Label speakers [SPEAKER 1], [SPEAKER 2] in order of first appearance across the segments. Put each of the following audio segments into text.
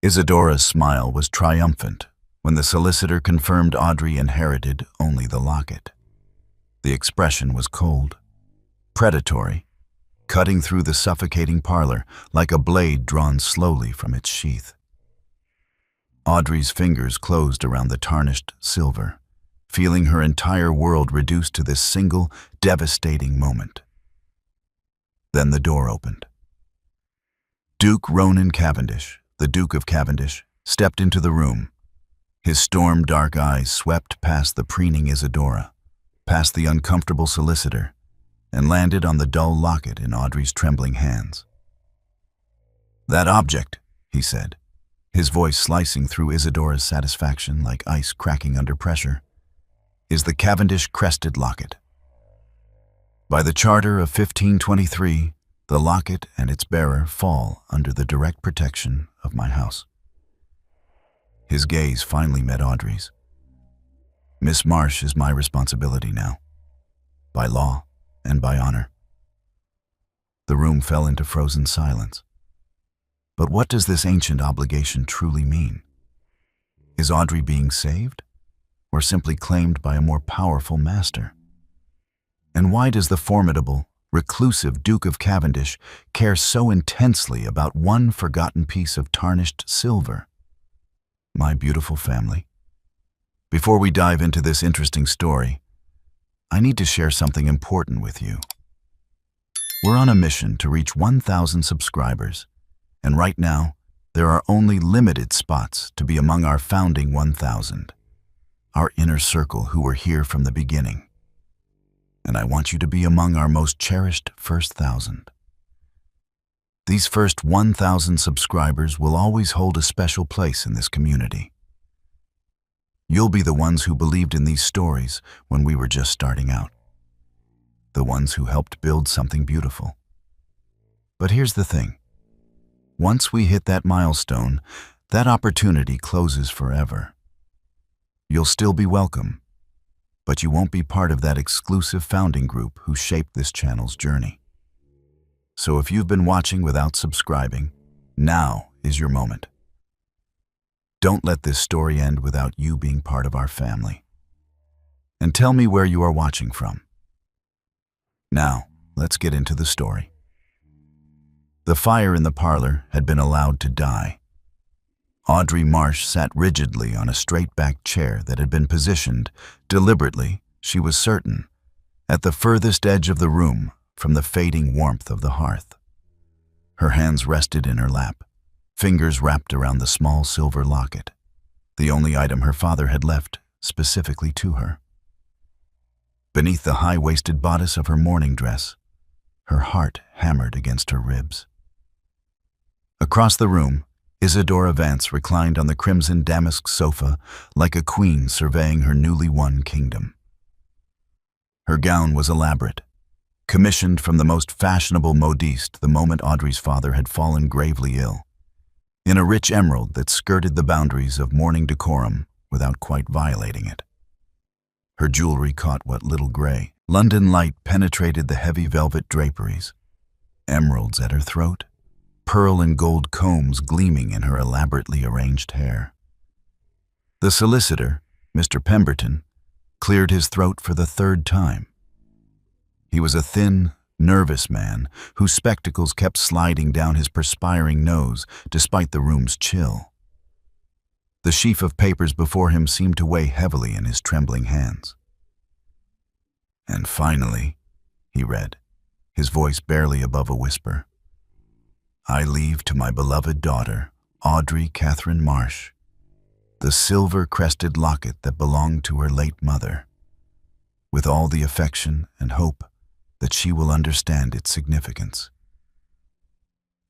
[SPEAKER 1] Isadora's smile was triumphant when the solicitor confirmed Audrey inherited only the locket. The expression was cold, predatory, cutting through the suffocating parlor like a blade drawn slowly from its sheath. Audrey's fingers closed around the tarnished silver, feeling her entire world reduced to this single, devastating moment. Then the door opened. Duke Ronan Cavendish, the Duke of Cavendish, stepped into the room. His storm-dark eyes swept past the preening Isadora, past the uncomfortable solicitor, and landed on the dull locket in Audrey's trembling hands. "That object," he said, his voice slicing through Isadora's satisfaction like ice cracking under pressure, "is the Cavendish crested locket. By the Charter of 1523, the locket and its bearer fall under the direct protection of my house." His gaze finally met Audrey's. "Miss Marsh is my responsibility now, by law and by honor." The room fell into frozen silence. But what does this ancient obligation truly mean? Is Audrey being saved, or simply claimed by a more powerful master? And why does the formidable, reclusive Duke of Cavendish care so intensely about one forgotten piece of tarnished silver? My beautiful family, before we dive into this interesting story, I need to share something important with you. We're on a mission to reach 1,000 subscribers, and right now, there are only limited spots to be among our founding 1,000, our inner circle who were here from the beginning. And I want you to be among our most cherished first 1,000. These first 1,000 subscribers will always hold a special place in this community. You'll be the ones who believed in these stories when we were just starting out, the ones who helped build something beautiful. But here's the thing. Once we hit that milestone, that opportunity closes forever. You'll still be welcome, but you won't be part of that exclusive founding group who shaped this channel's journey. So if you've been watching without subscribing, now is your moment. Don't let this story end without you being part of our family. And tell me where you are watching from. Now, let's get into the story. The fire in the parlor had been allowed to die. Audrey Marsh sat rigidly on a straight-backed chair that had been positioned, deliberately, she was certain, at the furthest edge of the room from the fading warmth of the hearth. Her hands rested in her lap, fingers wrapped around the small silver locket, the only item her father had left specifically to her. Beneath the high-waisted bodice of her mourning dress, her heart hammered against her ribs. Across the room, Isadora Vance reclined on the crimson damask sofa like a queen surveying her newly won kingdom. Her gown was elaborate, commissioned from the most fashionable modiste the moment Audrey's father had fallen gravely ill, in a rich emerald that skirted the boundaries of mourning decorum without quite violating it. Her jewelry caught what little gray London light penetrated the heavy velvet draperies, emeralds at her throat, pearl and gold combs gleaming in her elaborately arranged hair. The solicitor, Mr. Pemberton, cleared his throat for the third time. He was a thin, nervous man whose spectacles kept sliding down his perspiring nose despite the room's chill. The sheaf of papers before him seemed to weigh heavily in his trembling hands. "And finally," he read, his voice barely above a whisper, "I leave to my beloved daughter, Audrey Catherine Marsh, the silver-crested locket that belonged to her late mother, with all the affection and hope that she will understand its significance."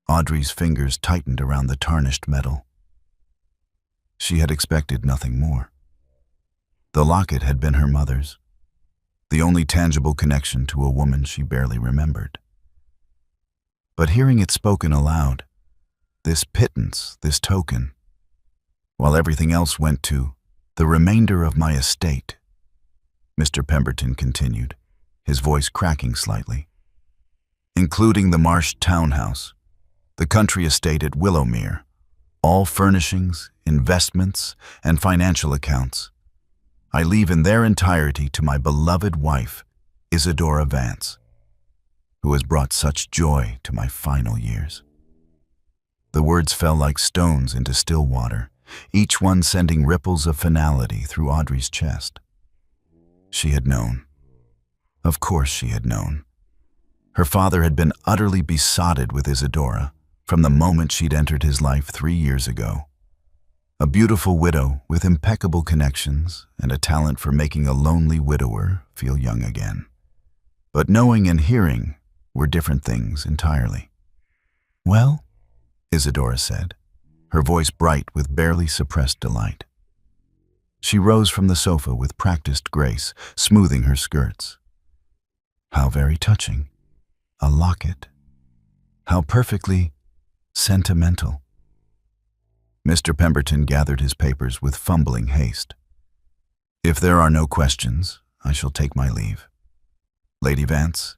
[SPEAKER 1] Audrey's fingers tightened around the tarnished metal. She had expected nothing more. The locket had been her mother's, the only tangible connection to a woman she barely remembered. But hearing it spoken aloud, this pittance, this token, while everything else went to the remainder of my estate, Mr. Pemberton continued, his voice cracking slightly, including the Marsh townhouse, the country estate at Willowmere, all furnishings, investments, and financial accounts. I leave in their entirety to my beloved wife, Isadora Vance, who has brought such joy to my final years." The words fell like stones into still water, each one sending ripples of finality through Audrey's chest. She had known. Of course she had known. Her father had been utterly besotted with Isadora from the moment she'd entered his life 3 years ago. A beautiful widow with impeccable connections and a talent for making a lonely widower feel young again. But knowing and hearing were different things entirely. "Well?" Isadora said, her voice bright with barely suppressed delight. She rose from the sofa with practiced grace, smoothing her skirts. "How very touching. A locket. How perfectly sentimental." Mr. Pemberton gathered his papers with fumbling haste. "If there are no questions, I shall take my leave. Lady Vance,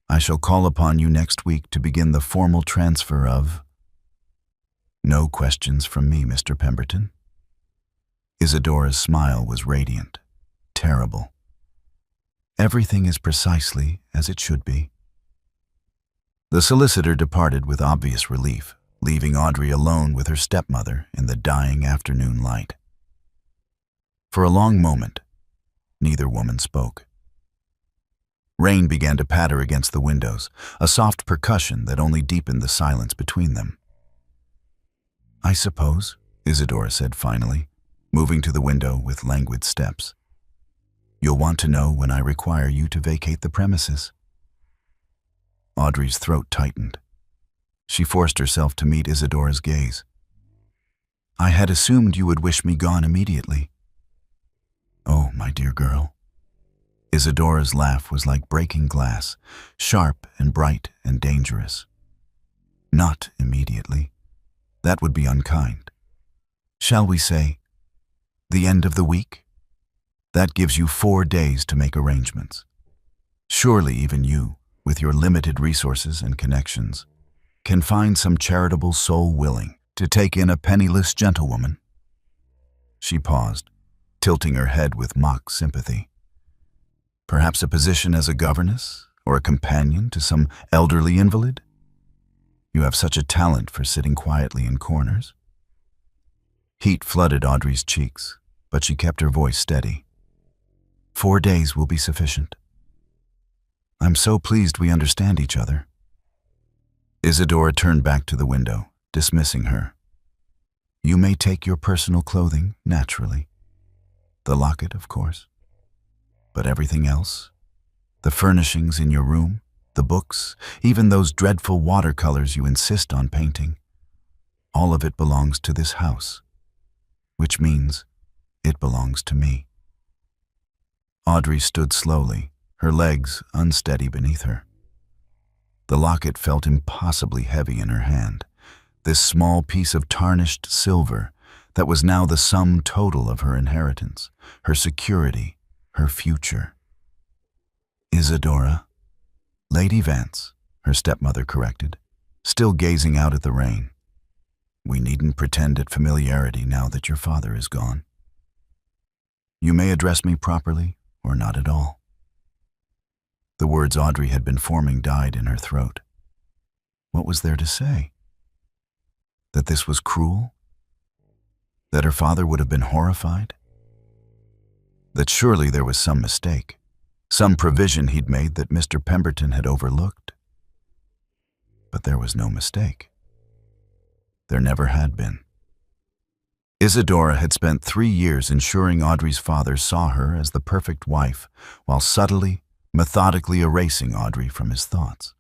[SPEAKER 1] I shall call upon you next week to begin the formal transfer of—" "No questions from me, Mr. Pemberton." Isadora's smile was radiant, terrible. "Everything is precisely as it should be." The solicitor departed with obvious relief, leaving Audrey alone with her stepmother in the dying afternoon light. For a long moment, neither woman spoke. Rain began to patter against the windows, a soft percussion that only deepened the silence between them. "I suppose," Isadora said finally, moving to the window with languid steps, "you'll want to know when I require you to vacate the premises." Audrey's throat tightened. She forced herself to meet Isadora's gaze. "I had assumed you would wish me gone immediately." "Oh, my dear girl." Isadora's laugh was like breaking glass, sharp and bright and dangerous. "Not immediately. That would be unkind. Shall we say, the end of the week? That gives you 4 days to make arrangements. Surely even you, with your limited resources and connections, can find some charitable soul willing to take in a penniless gentlewoman." She paused, tilting her head with mock sympathy. "Perhaps a position as a governess or a companion to some elderly invalid? You have such a talent for sitting quietly in corners." Heat flooded Audrey's cheeks, but she kept her voice steady. 4 days will be sufficient. I'm so pleased we understand each other." Isadora turned back to the window, dismissing her. "You may take your personal clothing, naturally. The locket, of course. But everything else, the furnishings in your room, the books, even those dreadful watercolors you insist on painting, all of it belongs to this house, which means it belongs to me." Audrey stood slowly, her legs unsteady beneath her. The locket felt impossibly heavy in her hand, this small piece of tarnished silver that was now the sum total of her inheritance, her security, her future. "Isadora." "Lady Vance," her stepmother corrected, still gazing out at the rain. "We needn't pretend at familiarity now that your father is gone. You may address me properly or not at all." The words Audrey had been forming died in her throat. What was there to say? That this was cruel? That her father would have been horrified? That surely there was some mistake, some provision he'd made that Mr. Pemberton had overlooked? But there was no mistake. There never had been. Isadora had spent 3 years ensuring Audrey's father saw her as the perfect wife, while subtly, methodically erasing Audrey from his thoughts.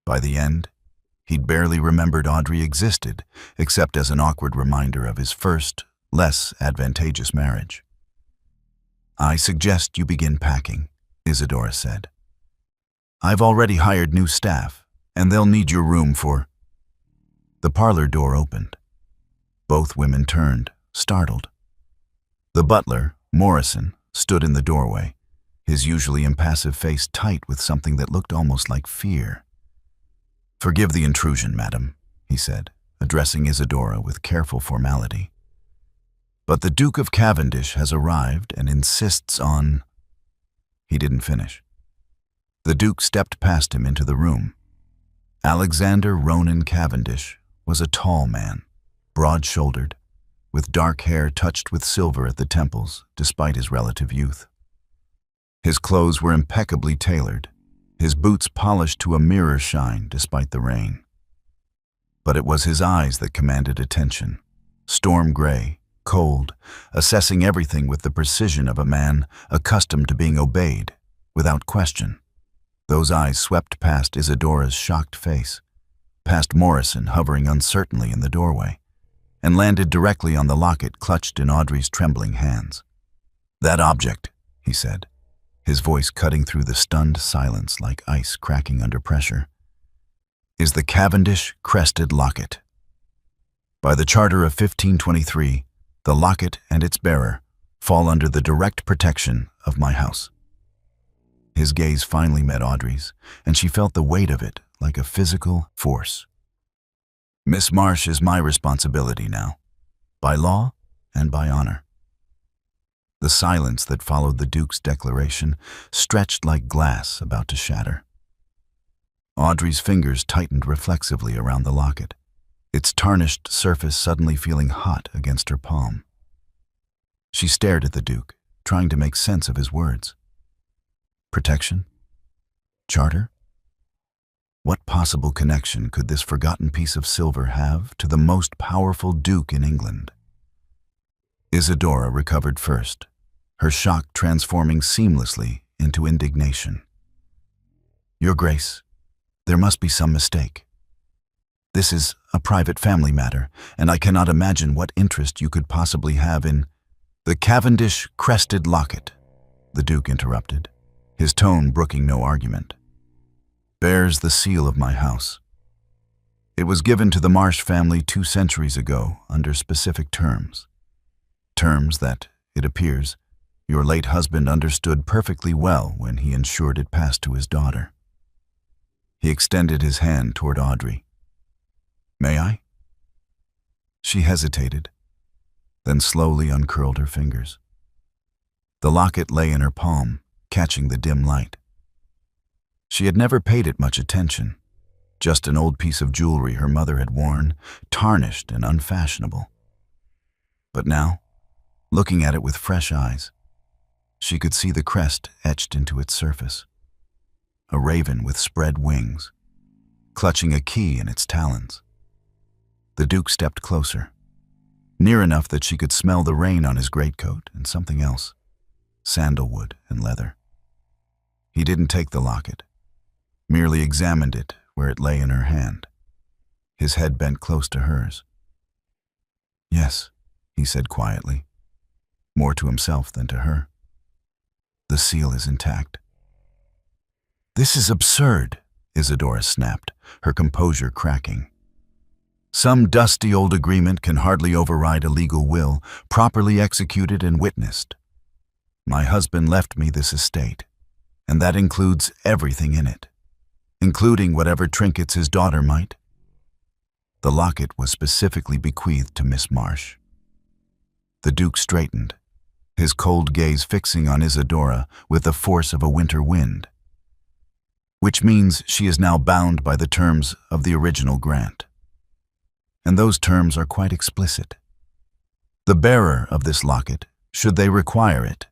[SPEAKER 1] By the end, he'd barely remembered Audrey existed, except as an awkward reminder of his first, less advantageous marriage. "I suggest you begin packing," Isadora said. "I've already hired new staff, and they'll need your room for—" The parlor door opened. Both women turned, startled. The butler, Morrison, stood in the doorway, his usually impassive face tight with something that looked almost like fear. "Forgive the intrusion, madam," he said, addressing Isidora with careful formality. "But the Duke of Cavendish has arrived and insists on—" He didn't finish. The Duke stepped past him into the room. Alexander Ronan Cavendish was a tall man, broad-shouldered, with dark hair touched with silver at the temples despite his relative youth. His clothes were impeccably tailored, his boots polished to a mirror shine despite the rain. But it was his eyes that commanded attention, storm gray, cold, assessing everything with the precision of a man accustomed to being obeyed, without question. Those eyes swept past Isidora's shocked face, past Morrison hovering uncertainly in the doorway, and landed directly on the locket clutched in Audrey's trembling hands. "That object," he said, his voice cutting through the stunned silence like ice cracking under pressure, "is the Cavendish crested locket. By the Charter of 1523, the locket and its bearer fall under the direct protection of my house." His gaze finally met Audrey's, and she felt the weight of it like a physical force. "Miss Marsh is my responsibility now, by law and by honor." The silence that followed the Duke's declaration stretched like glass about to shatter. Audrey's fingers tightened reflexively around the locket, its tarnished surface suddenly feeling hot against her palm. She stared at the Duke, trying to make sense of his words. Protection? Charter? What possible connection could this forgotten piece of silver have to the most powerful Duke in England? Isidora recovered first, her shock transforming seamlessly into indignation. "Your Grace, there must be some mistake. This is a private family matter, and I cannot imagine what interest you could possibly have in—" "The Cavendish crested locket," the Duke interrupted, his tone brooking no argument, "bears the seal of my house. It was given to the Marsh family 2 centuries ago under specific terms. Terms that, it appears, your late husband understood perfectly well when he ensured it passed to his daughter." He extended his hand toward Audrey. "May I?" She hesitated, then slowly uncurled her fingers. The locket lay in her palm, catching the dim light. She had never paid it much attention, just an old piece of jewelry her mother had worn, tarnished and unfashionable. But now, looking at it with fresh eyes, she could see the crest etched into its surface. A raven with spread wings, clutching a key in its talons. The Duke stepped closer, near enough that she could smell the rain on his greatcoat and something else, sandalwood and leather. He didn't take the locket, merely examined it where it lay in her hand, his head bent close to hers. "Yes," he said quietly, more to himself than to her. "The seal is intact." "This is absurd," Isidora snapped, her composure cracking. "Some dusty old agreement can hardly override a legal will, properly executed and witnessed. My husband left me this estate, and that includes everything in it, including whatever trinkets his daughter might." The locket was specifically bequeathed to Miss Marsh. The Duke straightened, his cold gaze fixing on Isidora with the force of a winter wind. "Which means she is now bound by the terms of the original grant. And those terms are quite explicit. The bearer of this locket, should they require it,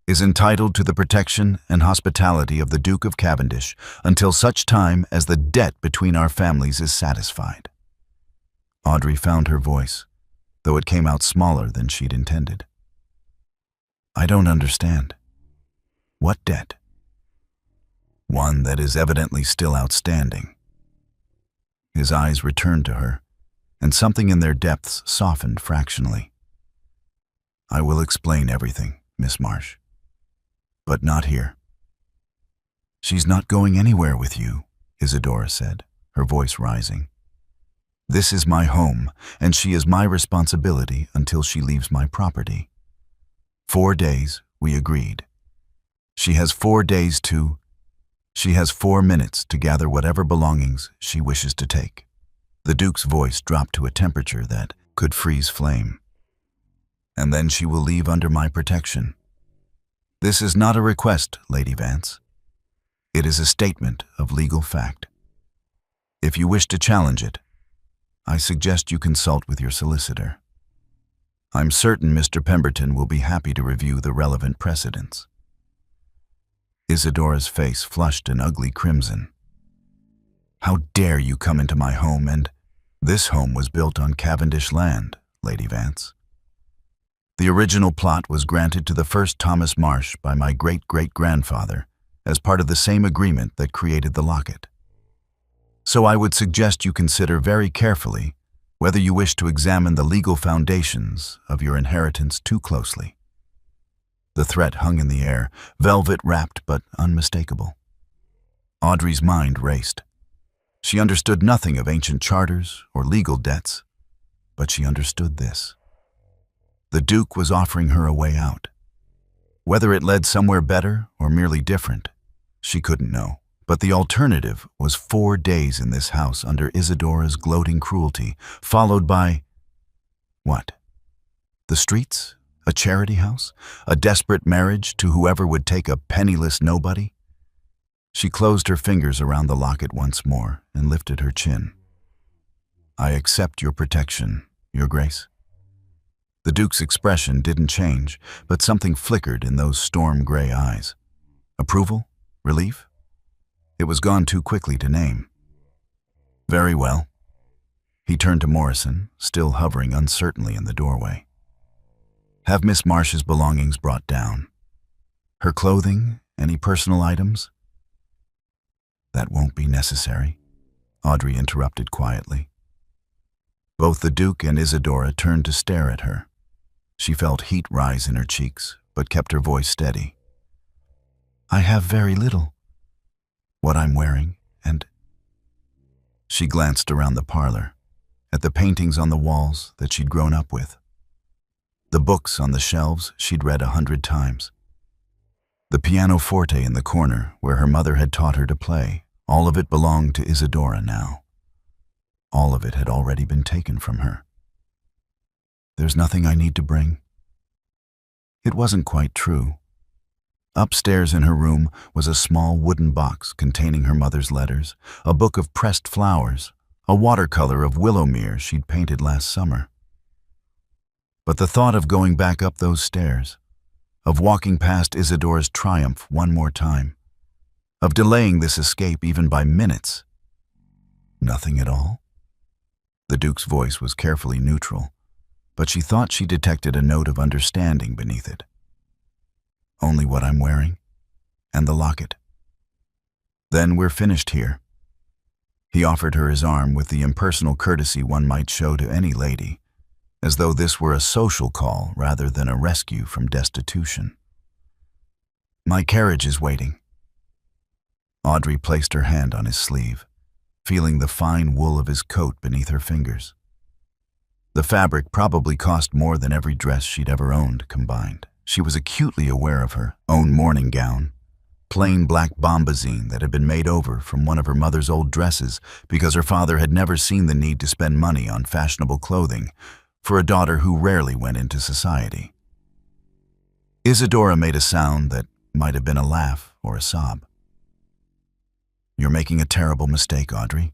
[SPEAKER 1] is entitled to the protection and hospitality of the Duke of Cavendish until such time as the debt between our families is satisfied." Audrey found her voice, though it came out smaller than she'd intended. "I don't understand. What debt?" "One that is evidently still outstanding." His eyes returned to her, and something in their depths softened fractionally. "I will explain everything, Miss Marsh. But not here." "She's not going anywhere with you," Isidora said, her voice rising. "This is my home, and she is my responsibility until she leaves my property. 4 days, we agreed. She has 4 days to... She has 4 minutes to gather whatever belongings she wishes to take. The Duke's voice dropped to a temperature that could freeze flame. "And then she will leave under my protection. This is not a request, Lady Vance. It is a statement of legal fact. If you wish to challenge it, I suggest you consult with your solicitor. I'm certain Mr. Pemberton will be happy to review the relevant precedents." Isadora's face flushed an ugly crimson. "How dare you come into my home, and this home was built on Cavendish land, Lady Vance. The original plot was granted to the first Thomas Marsh by my great-great-grandfather as part of the same agreement that created the locket. So I would suggest you consider very carefully whether you wish to examine the legal foundations of your inheritance too closely." The threat hung in the air, velvet-wrapped but unmistakable. Audrey's mind raced. She understood nothing of ancient charters or legal debts, but she understood this. The Duke was offering her a way out. Whether it led somewhere better or merely different, she couldn't know. But the alternative was 4 days in this house under Isadora's gloating cruelty, followed by… what? The streets? A charity house? A desperate marriage to whoever would take a penniless nobody? She closed her fingers around the locket once more and lifted her chin. "I accept your protection, Your Grace." The Duke's expression didn't change, but something flickered in those storm-gray eyes. Approval? Relief? It was gone too quickly to name. "Very well." He turned to Morrison, still hovering uncertainly in the doorway. "Have Miss Marsh's belongings brought down. Her clothing, any personal items?" "That won't be necessary," Audrey interrupted quietly. Both the Duke and Isadora turned to stare at her. She felt heat rise in her cheeks, but kept her voice steady. "I have very little. What I'm wearing, and…" She glanced around the parlor, at the paintings on the walls that she'd grown up with, the books on the shelves she'd read 100 times, the pianoforte in the corner where her mother had taught her to play. All of it belonged to Isadora now. All of it had already been taken from her. "There's nothing I need to bring." It wasn't quite true. Upstairs in her room was a small wooden box containing her mother's letters, a book of pressed flowers, a watercolor of Willowmere she'd painted last summer. But the thought of going back up those stairs, of walking past Isadora's triumph one more time, of delaying this escape even by minutes— "Nothing at all?" The Duke's voice was carefully neutral, but she thought she detected a note of understanding beneath it. "Only what I'm wearing, and the locket. Then we're finished here." He offered her his arm with the impersonal courtesy one might show to any lady, as though this were a social call rather than a rescue from destitution. "My carriage is waiting." Audrey placed her hand on his sleeve, feeling the fine wool of his coat beneath her fingers. The fabric probably cost more than every dress she'd ever owned combined. She was acutely aware of her own morning gown, plain black bombazine that had been made over from one of her mother's old dresses because her father had never seen the need to spend money on fashionable clothing for a daughter who rarely went into society. Isadora made a sound that might have been a laugh or a sob. "You're making a terrible mistake, Audrey.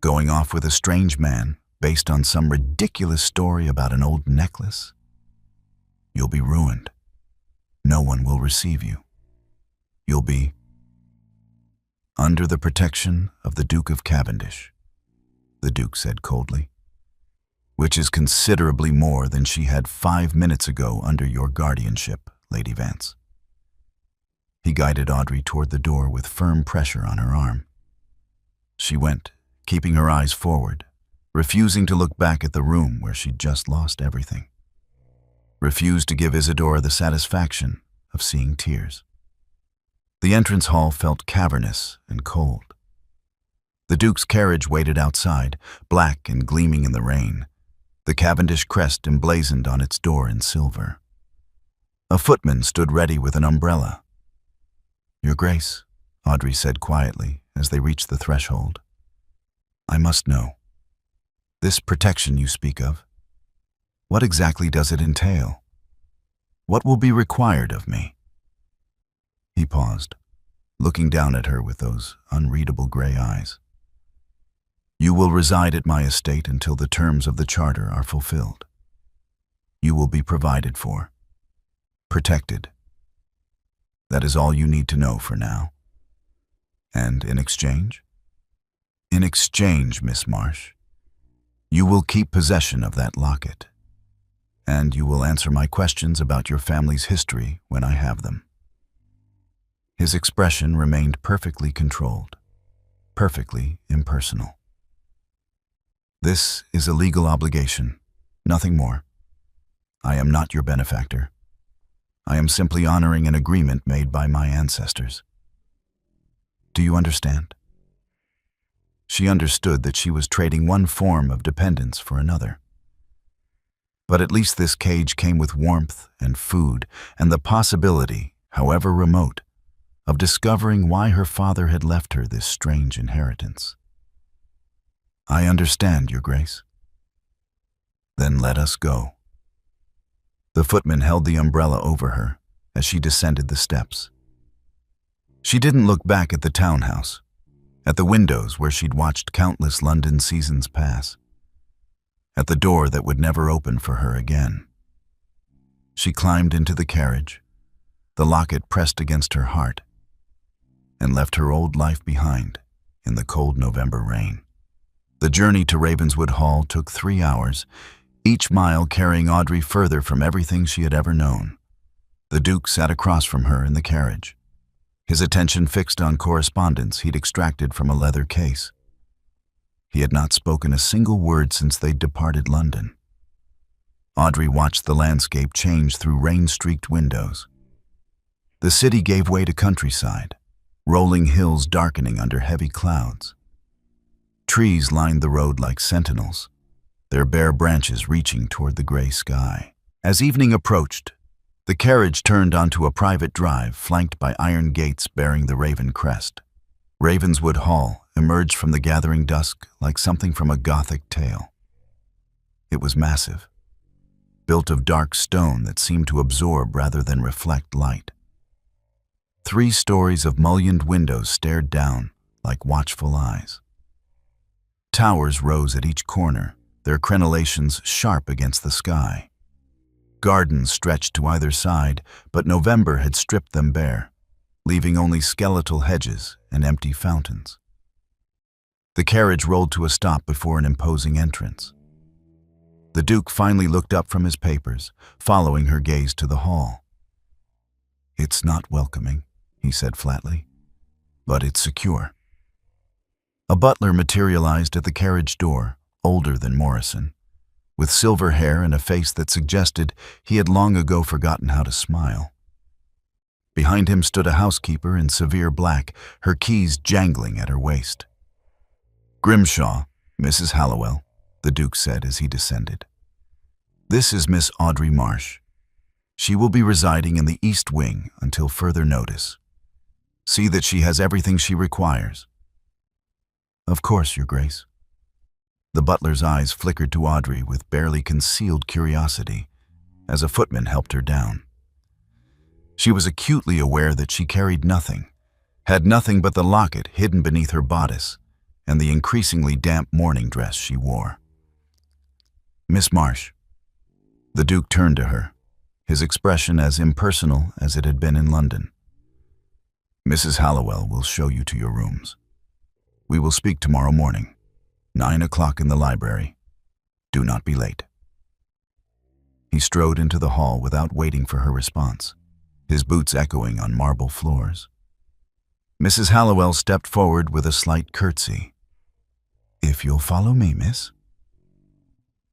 [SPEAKER 1] Going off with a strange man based on some ridiculous story about an old necklace. You'll be ruined. No one will receive you. You'll be under the protection of the Duke of Cavendish," the Duke said coldly, "which is considerably more than she had 5 minutes ago under your guardianship, Lady Vance." He guided Audrey toward the door with firm pressure on her arm. She went, keeping her eyes forward, refusing to look back at the room where she'd just lost everything. Refused to give Isadora the satisfaction of seeing tears. The entrance hall felt cavernous and cold. The Duke's carriage waited outside, black and gleaming in the rain, the Cavendish crest emblazoned on its door in silver. A footman stood ready with an umbrella. "Your Grace," Audrey said quietly as they reached the threshold, "I must know, This protection you speak of, what exactly does it entail? What will be required of me?" He paused, looking down at her with those unreadable gray eyes. "You will reside at my estate until the terms of the charter are fulfilled. You will be provided for, protected. That is all you need to know for now. And in exchange? In exchange, Miss Marsh, you will keep possession of that locket, and you will answer my questions about your family's history when I have them." His expression remained perfectly controlled, perfectly impersonal. "This is a legal obligation, nothing more. I am not your benefactor. I am simply honoring an agreement made by my ancestors. Do you understand?" She understood that she was trading one form of dependence for another. But at least this cage came with warmth and food and the possibility, however remote, of discovering why her father had left her this strange inheritance. "I understand, Your Grace." "Then let us go." The footman held the umbrella over her as she descended the steps. She didn't look back at the townhouse, at the windows where she'd watched countless London seasons pass, at the door that would never open for her again. She climbed into the carriage, the locket pressed against her heart, and left her old life behind in the cold November rain. The journey to Ravenswood Hall took 3 hours, each mile carrying Audrey further from everything she had ever known. The Duke sat across from her in the carriage, his attention fixed on correspondence he'd extracted from a leather case. He had not spoken a single word since they'd departed London. Audrey watched the landscape change through rain-streaked windows. The city gave way to countryside, rolling hills darkening under heavy clouds. Trees lined the road like sentinels, their bare branches reaching toward the gray sky. As evening approached, the carriage turned onto a private drive flanked by iron gates bearing the Raven crest. Ravenswood Hall emerged from the gathering dusk like something from a Gothic tale. It was massive, built of dark stone that seemed to absorb rather than reflect light. 3 stories of mullioned windows stared down like watchful eyes. Towers rose at each corner, their crenellations sharp against the sky. Gardens stretched to either side, but November had stripped them bare, leaving only skeletal hedges and empty fountains. The carriage rolled to a stop before an imposing entrance. The Duke finally looked up from his papers, following her gaze to the hall. "It's not welcoming," he said flatly, "but it's secure." A butler materialized at the carriage door, older than Morrison, with silver hair and a face that suggested he had long ago forgotten how to smile. Behind him stood a housekeeper in severe black, her keys jangling at her waist. "Grimshaw, Mrs. Hallowell," the Duke said as he descended. "This is Miss Audrey Marsh. She will be residing in the East Wing until further notice. See that she has everything she requires." "Of course, Your Grace." The butler's eyes flickered to Audrey with barely concealed curiosity as a footman helped her down. She was acutely aware that she carried nothing, had nothing but the locket hidden beneath her bodice and the increasingly damp morning dress she wore. "Miss Marsh." The Duke turned to her, his expression as impersonal as it had been in London. "Mrs. Hallowell will show you to your rooms. We will speak tomorrow morning, 9 o'clock in the library. Do not be late." He strode into the hall without waiting for her response, his boots echoing on marble floors. Mrs. Hallowell stepped forward with a slight curtsy. "If you'll follow me, miss."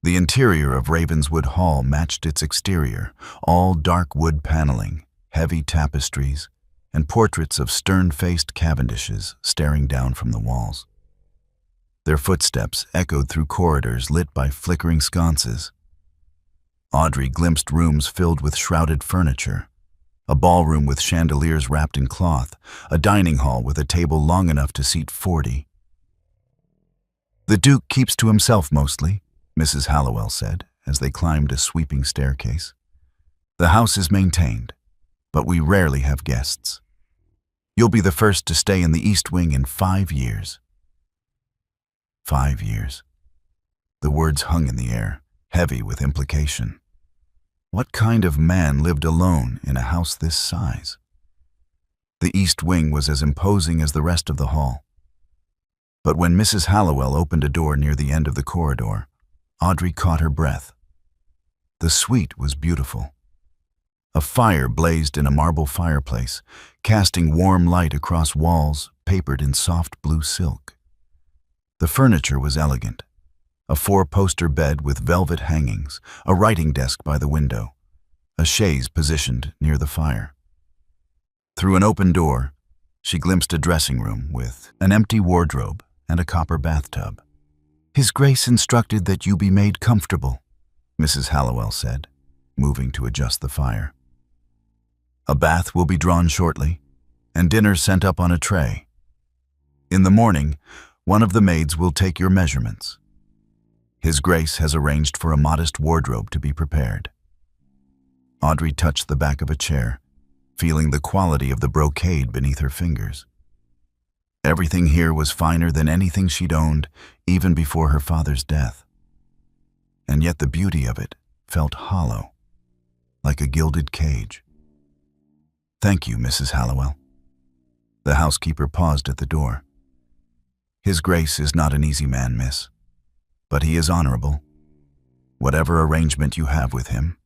[SPEAKER 1] The interior of Ravenswood Hall matched its exterior, all dark wood paneling, heavy tapestries, and portraits of stern-faced Cavendishes staring down from the walls. Their footsteps echoed through corridors lit by flickering sconces. Audrey glimpsed rooms filled with shrouded furniture, a ballroom with chandeliers wrapped in cloth, a dining hall with a table long enough to seat 40. "The Duke keeps to himself mostly," Mrs. Hallowell said as they climbed a sweeping staircase. "The house is maintained, but we rarely have guests. You'll be the first to stay in the East Wing in 5 years." 5 years. The words hung in the air, heavy with implication. What kind of man lived alone in a house this size? The East Wing was as imposing as the rest of the hall. But when Mrs. Hallowell opened a door near the end of the corridor, Audrey caught her breath. The suite was beautiful. A fire blazed in a marble fireplace, casting warm light across walls papered in soft blue silk. The furniture was elegant. A 4-poster bed with velvet hangings, a writing desk by the window, a chaise positioned near the fire. Through an open door, she glimpsed a dressing room with an empty wardrobe and a copper bathtub. "His Grace instructed that you be made comfortable," Mrs. Hallowell said, moving to adjust the fire. "A bath will be drawn shortly, and dinner sent up on a tray. In the morning, one of the maids will take your measurements. His Grace has arranged for a modest wardrobe to be prepared." Audrey touched the back of a chair, feeling the quality of the brocade beneath her fingers. Everything here was finer than anything she'd owned, even before her father's death. And yet the beauty of it felt hollow, like a gilded cage. "Thank you, Mrs. Hallowell." The housekeeper paused at the door. "His Grace is not an easy man, miss, but he is honorable. Whatever arrangement you have with him,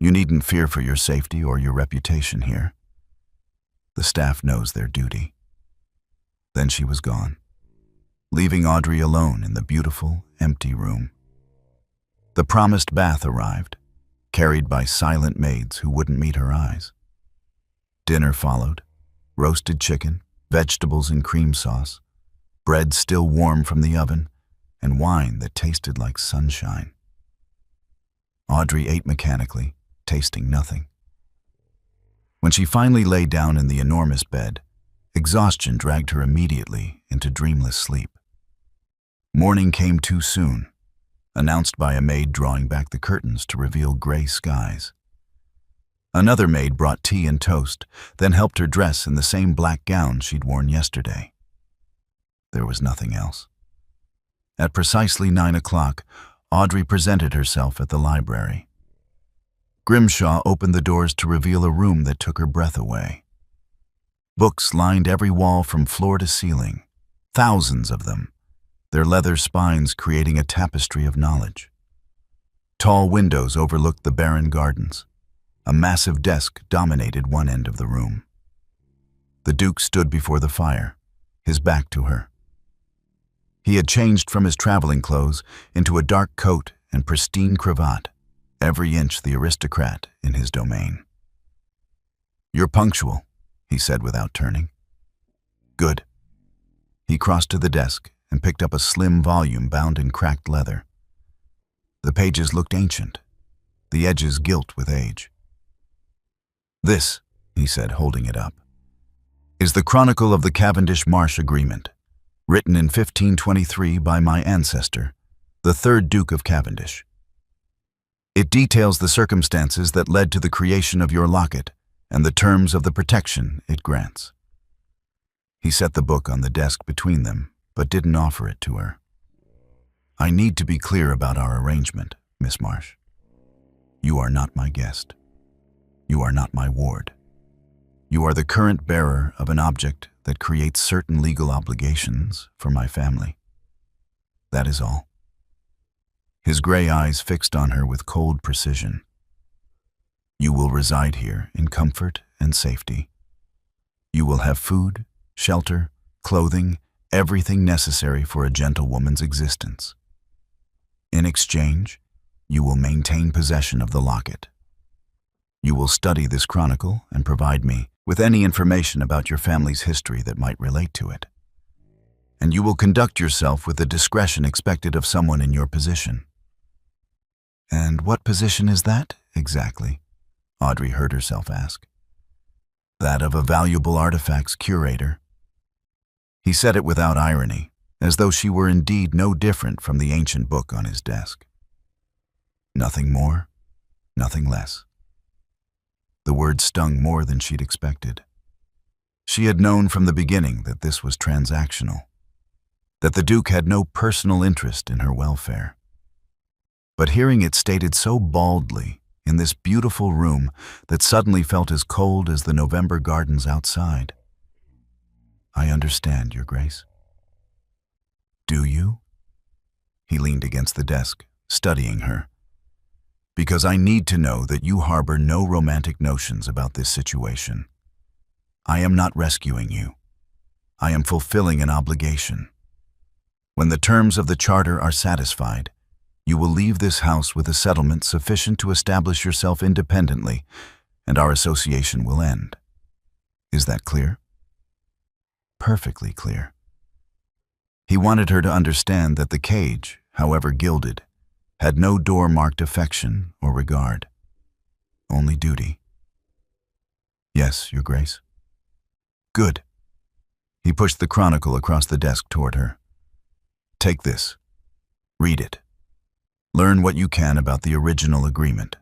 [SPEAKER 1] you needn't fear for your safety or your reputation here. The staff knows their duty." Then she was gone, leaving Audrey alone in the beautiful, empty room. The promised bath arrived, carried by silent maids who wouldn't meet her eyes. Dinner followed: roasted chicken, vegetables in cream sauce, bread still warm from the oven, and wine that tasted like sunshine. Audrey ate mechanically, tasting nothing. When she finally lay down in the enormous bed, exhaustion dragged her immediately into dreamless sleep. Morning came too soon, announced by a maid drawing back the curtains to reveal gray skies. Another maid brought tea and toast, then helped her dress in the same black gown she'd worn yesterday. There was nothing else. At precisely 9 o'clock, Audrey presented herself at the library. Grimshaw opened the doors to reveal a room that took her breath away. Books lined every wall from floor to ceiling, thousands of them, their leather spines creating a tapestry of knowledge. Tall windows overlooked the barren gardens. A massive desk dominated one end of the room. The Duke stood before the fire, his back to her. He had changed from his traveling clothes into a dark coat and pristine cravat, every inch the aristocrat in his domain. "You're punctual," he said without turning. "Good." He crossed to the desk and picked up a slim volume bound in cracked leather. The pages looked ancient, the edges gilt with age. "This," he said, holding it up, "is the Chronicle of the Cavendish Marsh Agreement, written in 1523 by my ancestor, the 3rd Duke of Cavendish. It details the circumstances that led to the creation of your locket and the terms of the protection it grants." He set the book on the desk between them, but didn't offer it to her. "I need to be clear about our arrangement, Miss Marsh. You are not my guest. You are not my ward. You are the current bearer of an object that creates certain legal obligations for my family. That is all." His gray eyes fixed on her with cold precision. "You will reside here in comfort and safety. You will have food, shelter, clothing, everything necessary for a gentlewoman's existence. In exchange, you will maintain possession of the locket. You will study this chronicle and provide me with any information about your family's history that might relate to it. And you will conduct yourself with the discretion expected of someone in your position." "And what position is that, exactly?" Audrey heard herself ask. "That of a valuable artifacts curator." He said it without irony, as though she were indeed no different from the ancient book on his desk. Nothing more, nothing less. The word stung more than she'd expected. She had known from the beginning that this was transactional, that the Duke had no personal interest in her welfare. But hearing it stated so baldly in this beautiful room that suddenly felt as cold as the November gardens outside. "I understand, Your Grace." "Do you?" He leaned against the desk, studying her. "Because I need to know that you harbor no romantic notions about this situation. I am not rescuing you. I am fulfilling an obligation. When the terms of the charter are satisfied, you will leave this house with a settlement sufficient to establish yourself independently, and our association will end. Is that clear?" Perfectly clear. He wanted her to understand that the cage, however gilded, had no door marked affection or regard, only duty. "Yes, Your Grace." "Good." He pushed the chronicle across the desk toward her. "Take this. Read it. Learn what you can about the original agreement.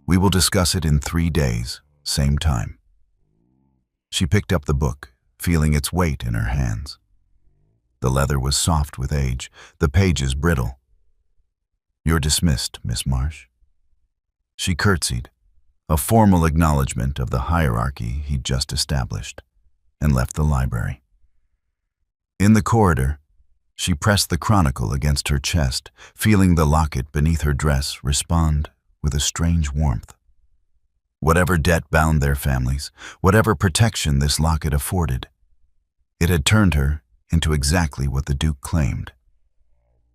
[SPEAKER 1] We will discuss it in 3 days, same time." She picked up the book, feeling its weight in her hands. The leather was soft with age, the pages brittle. "You're dismissed, Miss Marsh." She curtsied, a formal acknowledgement of the hierarchy he'd just established, and left the library. In the corridor, she pressed the chronicle against her chest, feeling the locket beneath her dress respond with a strange warmth. Whatever debt bound their families, whatever protection this locket afforded, it had turned her into exactly what the Duke claimed.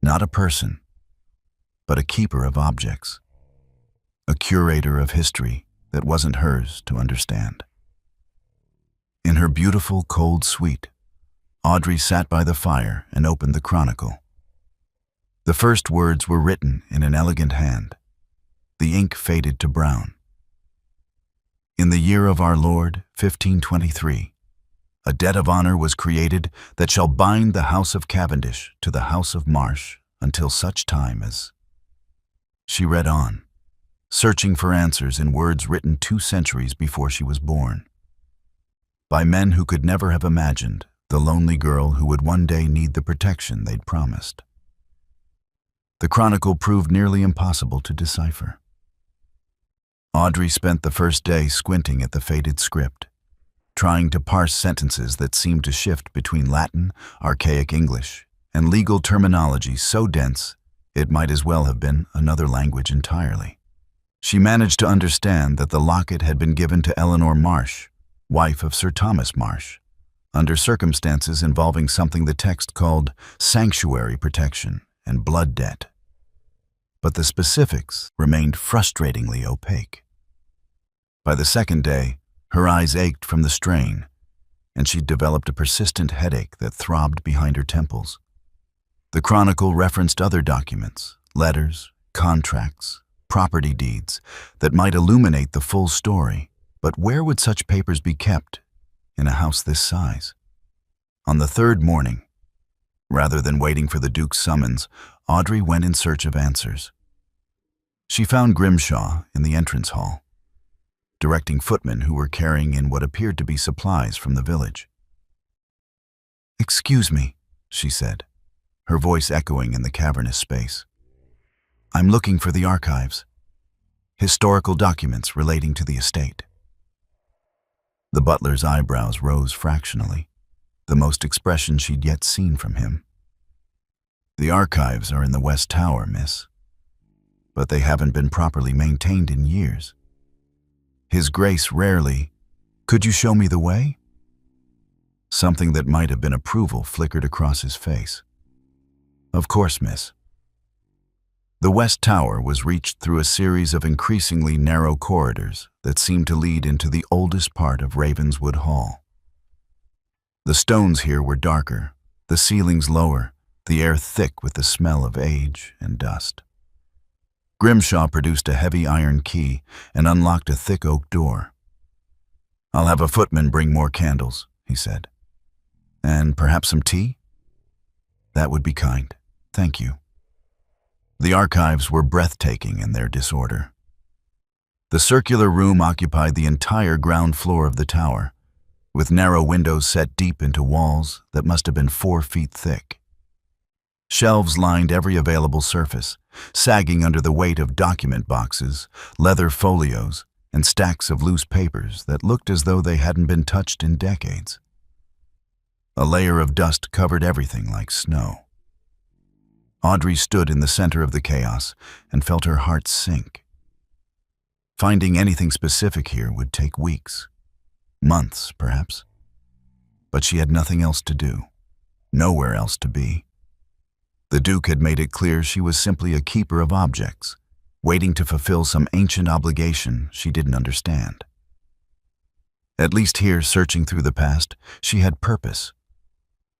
[SPEAKER 1] Not a person, but a keeper of objects, a curator of history that wasn't hers to understand. In her beautiful, cold suite, Audrey sat by the fire and opened the chronicle. The first words were written in an elegant hand. The ink faded to brown. "In the year of our Lord, 1523, a debt of honor was created that shall bind the house of Cavendish to the house of Marsh until such time as—" She read on, searching for answers in words written 2 centuries before she was born, by men who could never have imagined the lonely girl who would one day need the protection they'd promised. The chronicle proved nearly impossible to decipher. Audrey spent the first day squinting at the faded script, trying to parse sentences that seemed to shift between Latin, archaic English, and legal terminology so dense it might as well have been another language entirely. She managed to understand that the locket had been given to Eleanor Marsh, wife of Sir Thomas Marsh, under circumstances involving something the text called sanctuary protection and blood debt. But the specifics remained frustratingly opaque. By the second day, her eyes ached from the strain, and she'd developed a persistent headache that throbbed behind her temples. The chronicle referenced other documents, letters, contracts, property deeds, that might illuminate the full story, but where would such papers be kept in a house this size? On the 3rd morning, rather than waiting for the Duke's summons, Audrey went in search of answers. She found Grimshaw in the entrance hall, directing footmen who were carrying in what appeared to be supplies from the village. "Excuse me," she said, her voice echoing in the cavernous space. "I'm looking for the archives, historical documents relating to the estate." The butler's eyebrows rose fractionally, the most expression she'd yet seen from him. "The archives are in the West Tower, miss, but they haven't been properly maintained in years. His Grace rarely—" "Could you show me the way?" Something that might have been approval flickered across his face. "Of course, miss." The West Tower was reached through a series of increasingly narrow corridors that seemed to lead into the oldest part of Ravenswood Hall. The stones here were darker, the ceilings lower, the air thick with the smell of age and dust. Grimshaw produced a heavy iron key and unlocked a thick oak door. "I'll have a footman bring more candles," he said. "And perhaps some tea?" That would be kind. Thank you. The archives were breathtaking in their disorder. The circular room occupied the entire ground floor of the tower, with narrow windows set deep into walls that must have been 4 feet thick. Shelves lined every available surface, sagging under the weight of document boxes, leather folios, and stacks of loose papers that looked as though they hadn't been touched in decades. A layer of dust covered everything like snow. Audrey stood in the center of the chaos and felt her heart sink. Finding anything specific here would take weeks, months perhaps. But she had nothing else to do, nowhere else to be. The Duke had made it clear she was simply a keeper of objects, waiting to fulfill some ancient obligation she didn't understand. At least here, searching through the past, she had purpose.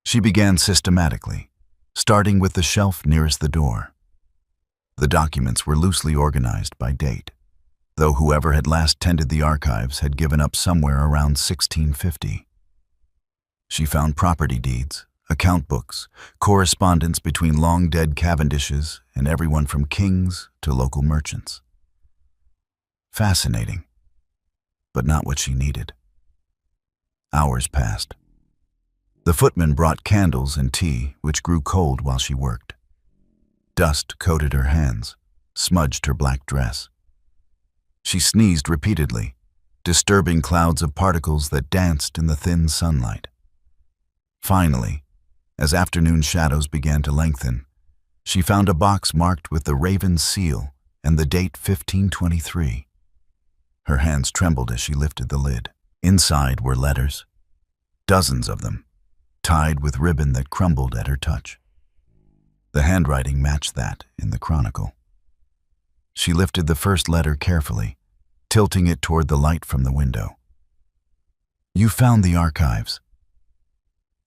[SPEAKER 1] She began systematically, starting with the shelf nearest the door. The documents were loosely organized by date, though whoever had last tended the archives had given up somewhere around 1650. She found property deeds, account books, correspondence between long-dead Cavendishes and everyone from kings to local merchants. Fascinating, but not what she needed. Hours passed. The footman brought candles and tea, which grew cold while she worked. Dust coated her hands, smudged her black dress. She sneezed repeatedly, disturbing clouds of particles that danced in the thin sunlight. Finally, as afternoon shadows began to lengthen, she found a box marked with the raven's seal and the date 1523. Her hands trembled as she lifted the lid. Inside were letters, dozens of them, tied with ribbon that crumbled at her touch. The handwriting matched that in the chronicle. She lifted the first letter carefully, tilting it toward the light from the window. "You found the archives."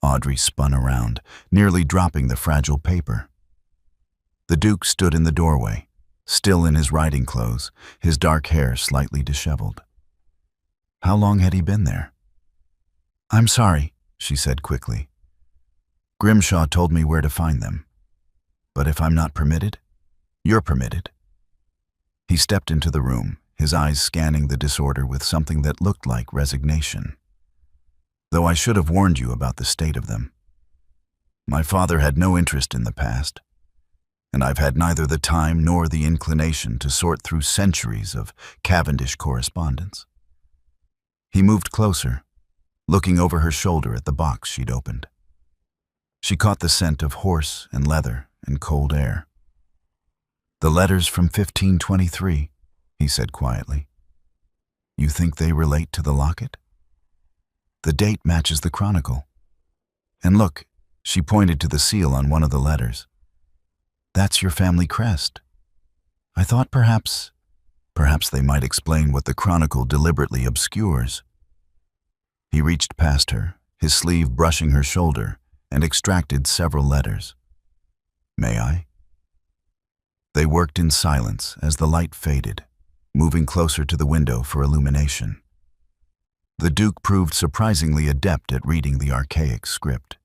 [SPEAKER 1] Audrey spun around, nearly dropping the fragile paper. The Duke stood in the doorway, still in his riding clothes, his dark hair slightly disheveled. How long had he been there? "I'm sorry," she said quickly. "Grimshaw told me where to find them. But if I'm not permitted, you're permitted." He stepped into the room, his eyes scanning the disorder with something that looked like resignation. "Though I should have warned you about the state of them. My father had no interest in the past, and I've had neither the time nor the inclination to sort through centuries of Cavendish correspondence." He moved closer, looking over her shoulder at the box she'd opened. She caught the scent of horse and leather and cold air. "The letters from 1523, he said quietly. "You think they relate to the locket? The date matches the chronicle. And look," she pointed to the seal on one of the letters. "That's your family crest. I thought perhaps they might explain what the chronicle deliberately obscures." He reached past her, his sleeve brushing her shoulder, and extracted several letters. "May I?" They worked in silence as the light faded, moving closer to the window for illumination. The Duke proved surprisingly adept at reading the archaic script,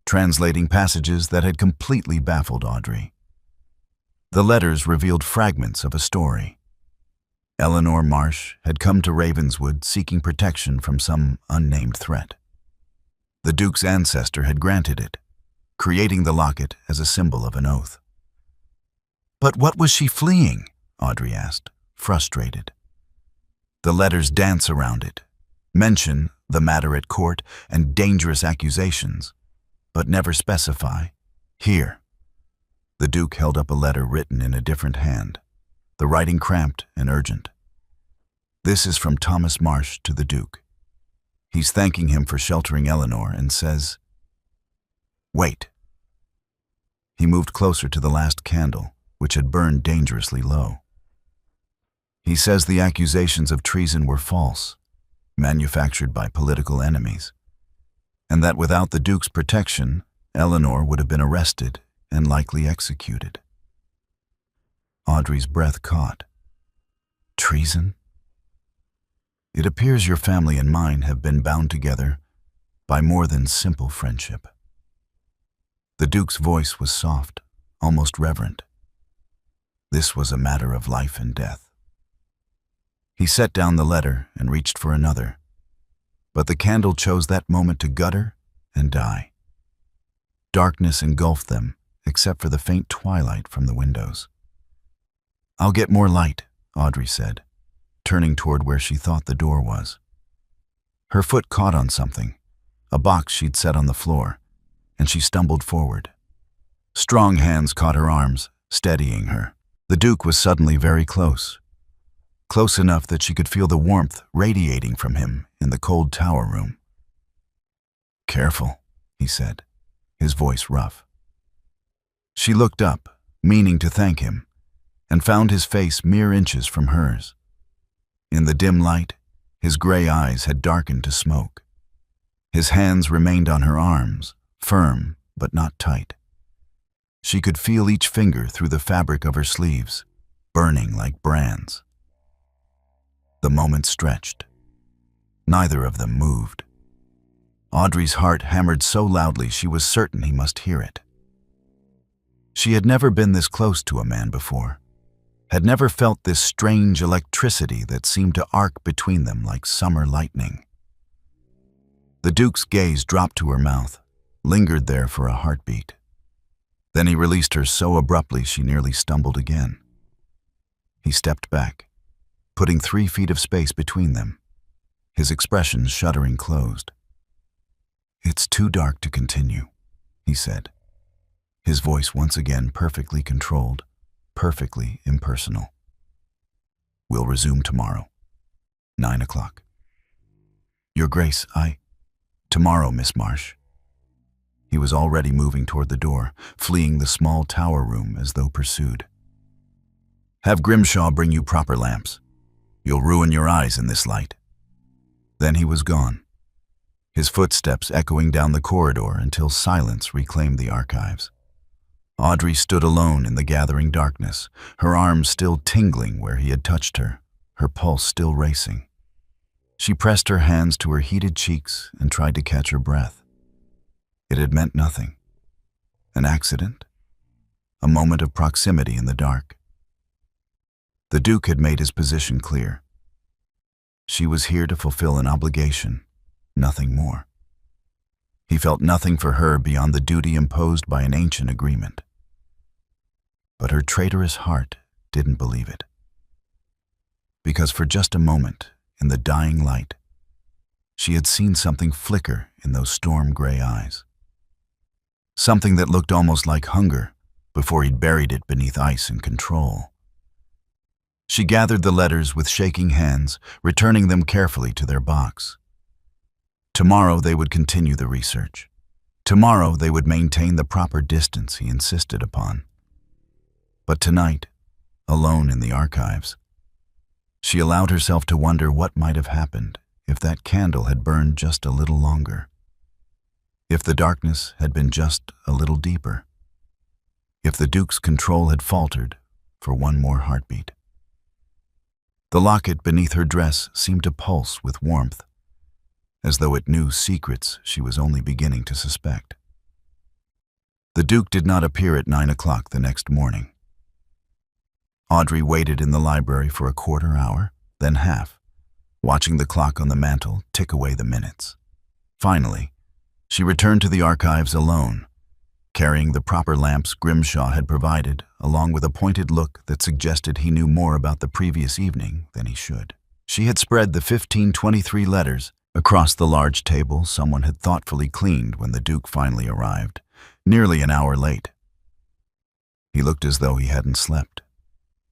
[SPEAKER 1] translating passages that had completely baffled Audrey. The letters revealed fragments of a story. Eleanor Marsh had come to Ravenswood seeking protection from some unnamed threat. The Duke's ancestor had granted it, creating the locket as a symbol of an oath. "But what was she fleeing?" Audrey asked, frustrated. The letters dance around it, mention the matter at court and dangerous accusations, but never specify. "Here." The Duke held up a letter written in a different hand, the writing cramped and urgent. "This is from Thomas Marsh to the Duke. He's thanking him for sheltering Eleanor and says..." "Wait." He moved closer to the last candle, which had burned dangerously low. "He says the accusations of treason were false, manufactured by political enemies, and that without the Duke's protection, Eleanor would have been arrested and likely executed." Audrey's breath caught. "Treason? It appears your family and mine have been bound together by more than simple friendship." The Duke's voice was soft, almost reverent. This was a matter of life and death. He set down the letter and reached for another, but the candle chose that moment to gutter and die. Darkness engulfed them, except for the faint twilight from the windows. "I'll get more light," Audrey said, turning toward where she thought the door was. Her foot caught on something, a box she'd set on the floor, and she stumbled forward. Strong hands caught her arms, steadying her. The Duke was suddenly very close. Close enough that she could feel the warmth radiating from him in the cold tower room. "Careful," he said, his voice rough. She looked up, meaning to thank him, and found his face mere inches from hers. In the dim light, his gray eyes had darkened to smoke. His hands remained on her arms, firm but not tight. She could feel each finger through the fabric of her sleeves, burning like brands. The moment stretched. Neither of them moved. Audrey's heart hammered so loudly she was certain he must hear it. She had never been this close to a man before, had never felt this strange electricity that seemed to arc between them like summer lightning. The Duke's gaze dropped to her mouth, lingered there for a heartbeat. Then he released her so abruptly she nearly stumbled again. He stepped back, putting 3 feet of space between them, his expression shuddering closed. "It's too dark to continue," he said, his voice once again perfectly controlled, perfectly impersonal. "We'll resume tomorrow, 9 o'clock. Your Grace, Tomorrow, Miss Marsh." He was already moving toward the door, fleeing the small tower room as though pursued. "Have Grimshaw bring you proper lamps. You'll ruin your eyes in this light." Then he was gone, his footsteps echoing down the corridor until silence reclaimed the archives. Audrey stood alone in the gathering darkness, her arms still tingling where he had touched her, her pulse still racing. She pressed her hands to her heated cheeks and tried to catch her breath. It had meant nothing. An accident? A moment of proximity in the dark. The Duke had made his position clear. She was here to fulfill an obligation, nothing more. He felt nothing for her beyond the duty imposed by an ancient agreement. But her traitorous heart didn't believe it. Because for just a moment, in the dying light, she had seen something flicker in those storm-gray eyes. Something that looked almost like hunger before he'd buried it beneath ice and control. She gathered the letters with shaking hands, returning them carefully to their box. Tomorrow they would continue the research. Tomorrow they would maintain the proper distance he insisted upon. But tonight, alone in the archives, she allowed herself to wonder what might have happened if that candle had burned just a little longer. If the darkness had been just a little deeper. If the Duke's control had faltered for one more heartbeat. The locket beneath her dress seemed to pulse with warmth, as though it knew secrets she was only beginning to suspect. The Duke did not appear at 9 o'clock the next morning. Audrey waited in the library for a quarter hour, then half, watching the clock on the mantel tick away the minutes. Finally, she returned to the archives alone, carrying the proper lamps Grimshaw had provided, along with a pointed look that suggested he knew more about the previous evening than he should. She had spread the 1523 letters across the large table someone had thoughtfully cleaned when the Duke finally arrived, nearly an hour late. He looked as though he hadn't slept.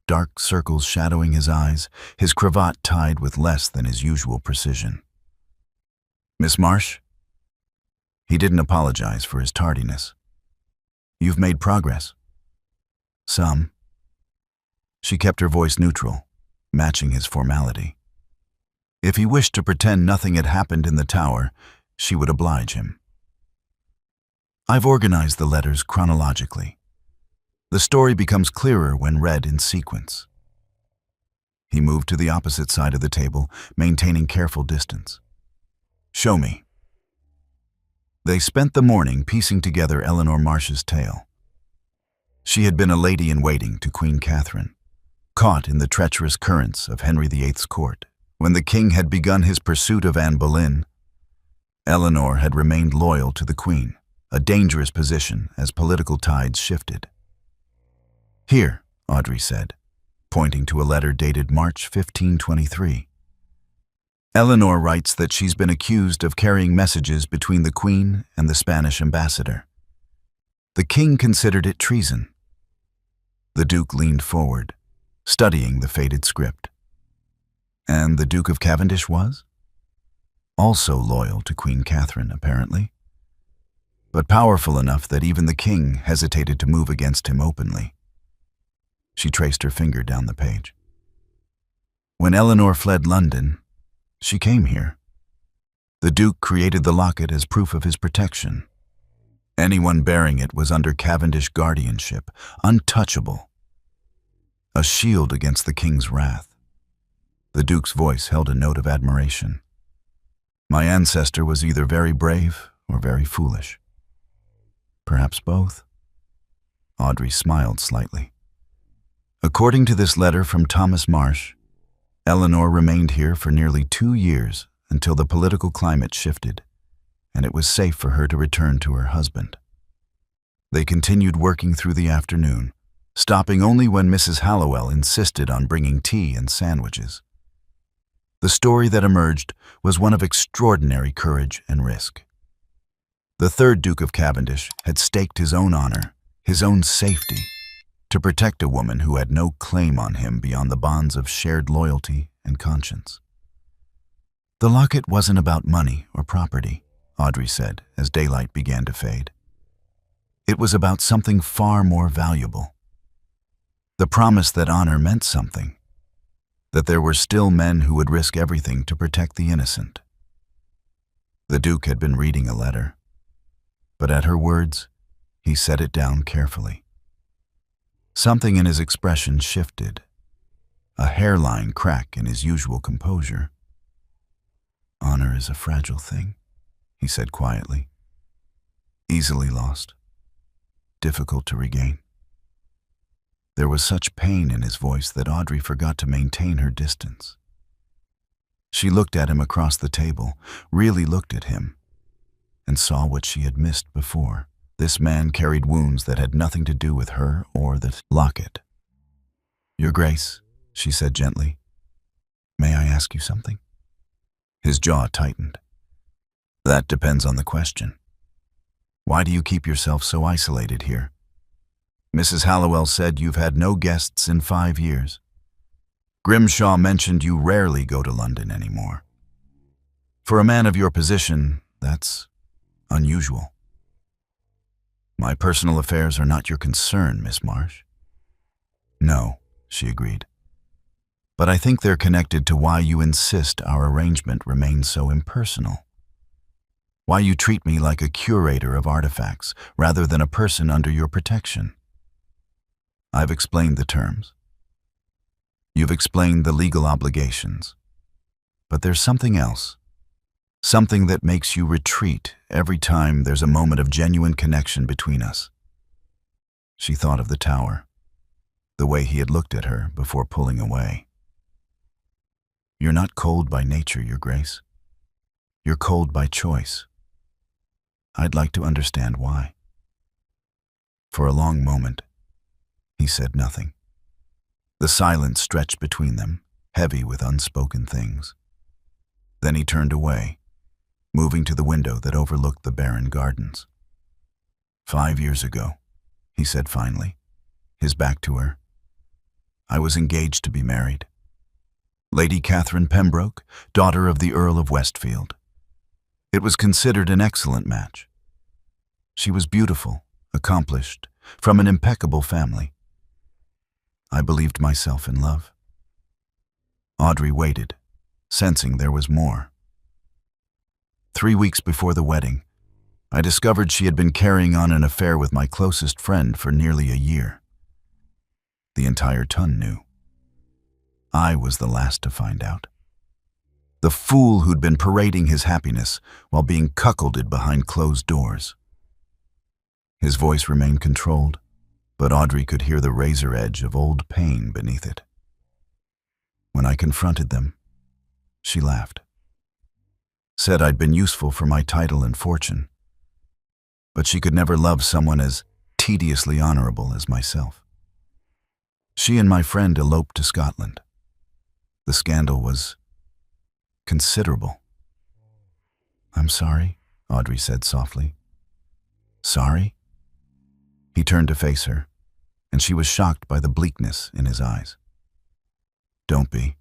[SPEAKER 1] Dark circles shadowing his eyes, his cravat tied with less than his usual precision. "Miss Marsh?" He didn't apologize for his tardiness. "You've made progress." "Some." She kept her voice neutral, matching his formality. If he wished to pretend nothing had happened in the tower, she would oblige him. "I've organized the letters chronologically. The story becomes clearer when read in sequence." He moved to the opposite side of the table, maintaining careful distance. "Show me." They spent the morning piecing together Eleanor Marsh's tale. She had been a lady-in-waiting to Queen Catherine, caught in the treacherous currents of Henry VIII's court. When the king had begun his pursuit of Anne Boleyn, Eleanor had remained loyal to the queen, a dangerous position as political tides shifted. "Here," Audrey said, pointing to a letter dated March 1523. Eleanor writes that she's been accused of carrying messages between the Queen and the Spanish ambassador. The king considered it treason. The Duke leaned forward, studying the faded script. And the Duke of Cavendish was? Also loyal to Queen Catherine, apparently, but powerful enough that even the king hesitated to move against him openly. She traced her finger down the page. When Eleanor fled London, she came here. The Duke created the locket as proof of his protection. Anyone bearing it was under Cavendish guardianship, untouchable. A shield against the king's wrath. The Duke's voice held a note of admiration. My ancestor was either very brave or very foolish. Perhaps both. Audrey smiled slightly. According to this letter from Thomas Marsh, Eleanor remained here for nearly 2 years until the political climate shifted, and it was safe for her to return to her husband. They continued working through the afternoon, stopping only when Mrs. Hallowell insisted on bringing tea and sandwiches. The story that emerged was one of extraordinary courage and risk. The third Duke of Cavendish had staked his own honor, his own safety, to protect a woman who had no claim on him beyond the bonds of shared loyalty and conscience. The locket wasn't about money or property, Audrey said as daylight began to fade. It was about something far more valuable. The promise that honor meant something, that there were still men who would risk everything to protect the innocent. The Duke had been reading a letter, but at her words, he set it down carefully. Something in his expression shifted, a hairline crack in his usual composure. Honor is a fragile thing, he said quietly. Easily lost, difficult to regain. There was such pain in his voice that Audrey forgot to maintain her distance. She looked at him across the table, really looked at him, and saw what she had missed before. This man carried wounds that had nothing to do with her or the locket. "Your Grace," she said gently, "may I ask you something?" His jaw tightened. "That depends on the question. Why do you keep yourself so isolated here? Mrs. Hallowell said you've had no guests in 5 years. Grimshaw mentioned you rarely go to London anymore. For a man of your position, that's unusual." "My personal affairs are not your concern, Miss Marsh." "No," she agreed. "But I think they're connected to why you insist our arrangement remains so impersonal. Why you treat me like a curator of artifacts rather than a person under your protection. I've explained the terms. You've explained the legal obligations. But there's something else. Something that makes you retreat every time there's a moment of genuine connection between us." She thought of the tower, the way he had looked at her before pulling away. "You're not cold by nature, Your Grace. You're cold by choice. I'd like to understand why." For a long moment, he said nothing. The silence stretched between them, heavy with unspoken things. Then he turned away, moving to the window that overlooked the barren gardens. 5 years ago, he said finally, his back to her, "I was engaged to be married. Lady Catherine Pembroke, daughter of the Earl of Westfield. It was considered an excellent match. She was beautiful, accomplished, from an impeccable family. I believed myself in love." Audrey waited, sensing there was more. 3 weeks before the wedding, I discovered she had been carrying on an affair with my closest friend for nearly a year. The entire ton knew. I was the last to find out. The fool who'd been parading his happiness while being cuckolded behind closed doors. His voice remained controlled, but Audrey could hear the razor edge of old pain beneath it. When I confronted them, she laughed. Said I'd been useful for my title and fortune, but she could never love someone as tediously honorable as myself. She and my friend eloped to Scotland. The scandal was considerable. I'm sorry, Audrey said softly. Sorry? He turned to face her, and she was shocked by the bleakness in his eyes. Don't be.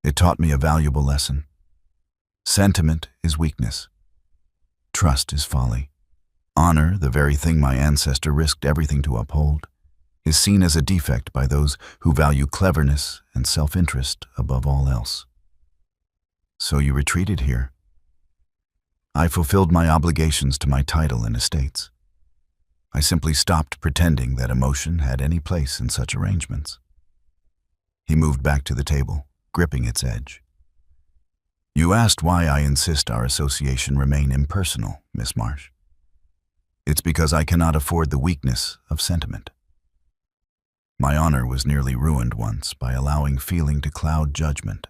[SPEAKER 1] It taught me a valuable lesson. Sentiment is weakness. Trust is folly. Honor, the very thing my ancestor risked everything to uphold, is seen as a defect by those who value cleverness and self-interest above all else. So you retreated here. I fulfilled my obligations to my title and estates. I simply stopped pretending that emotion had any place in such arrangements. He moved back to the table, gripping its edge. You asked why I insist our association remain impersonal, Miss Marsh. It's because I cannot afford the weakness of sentiment. My honor was nearly ruined once by allowing feeling to cloud judgment.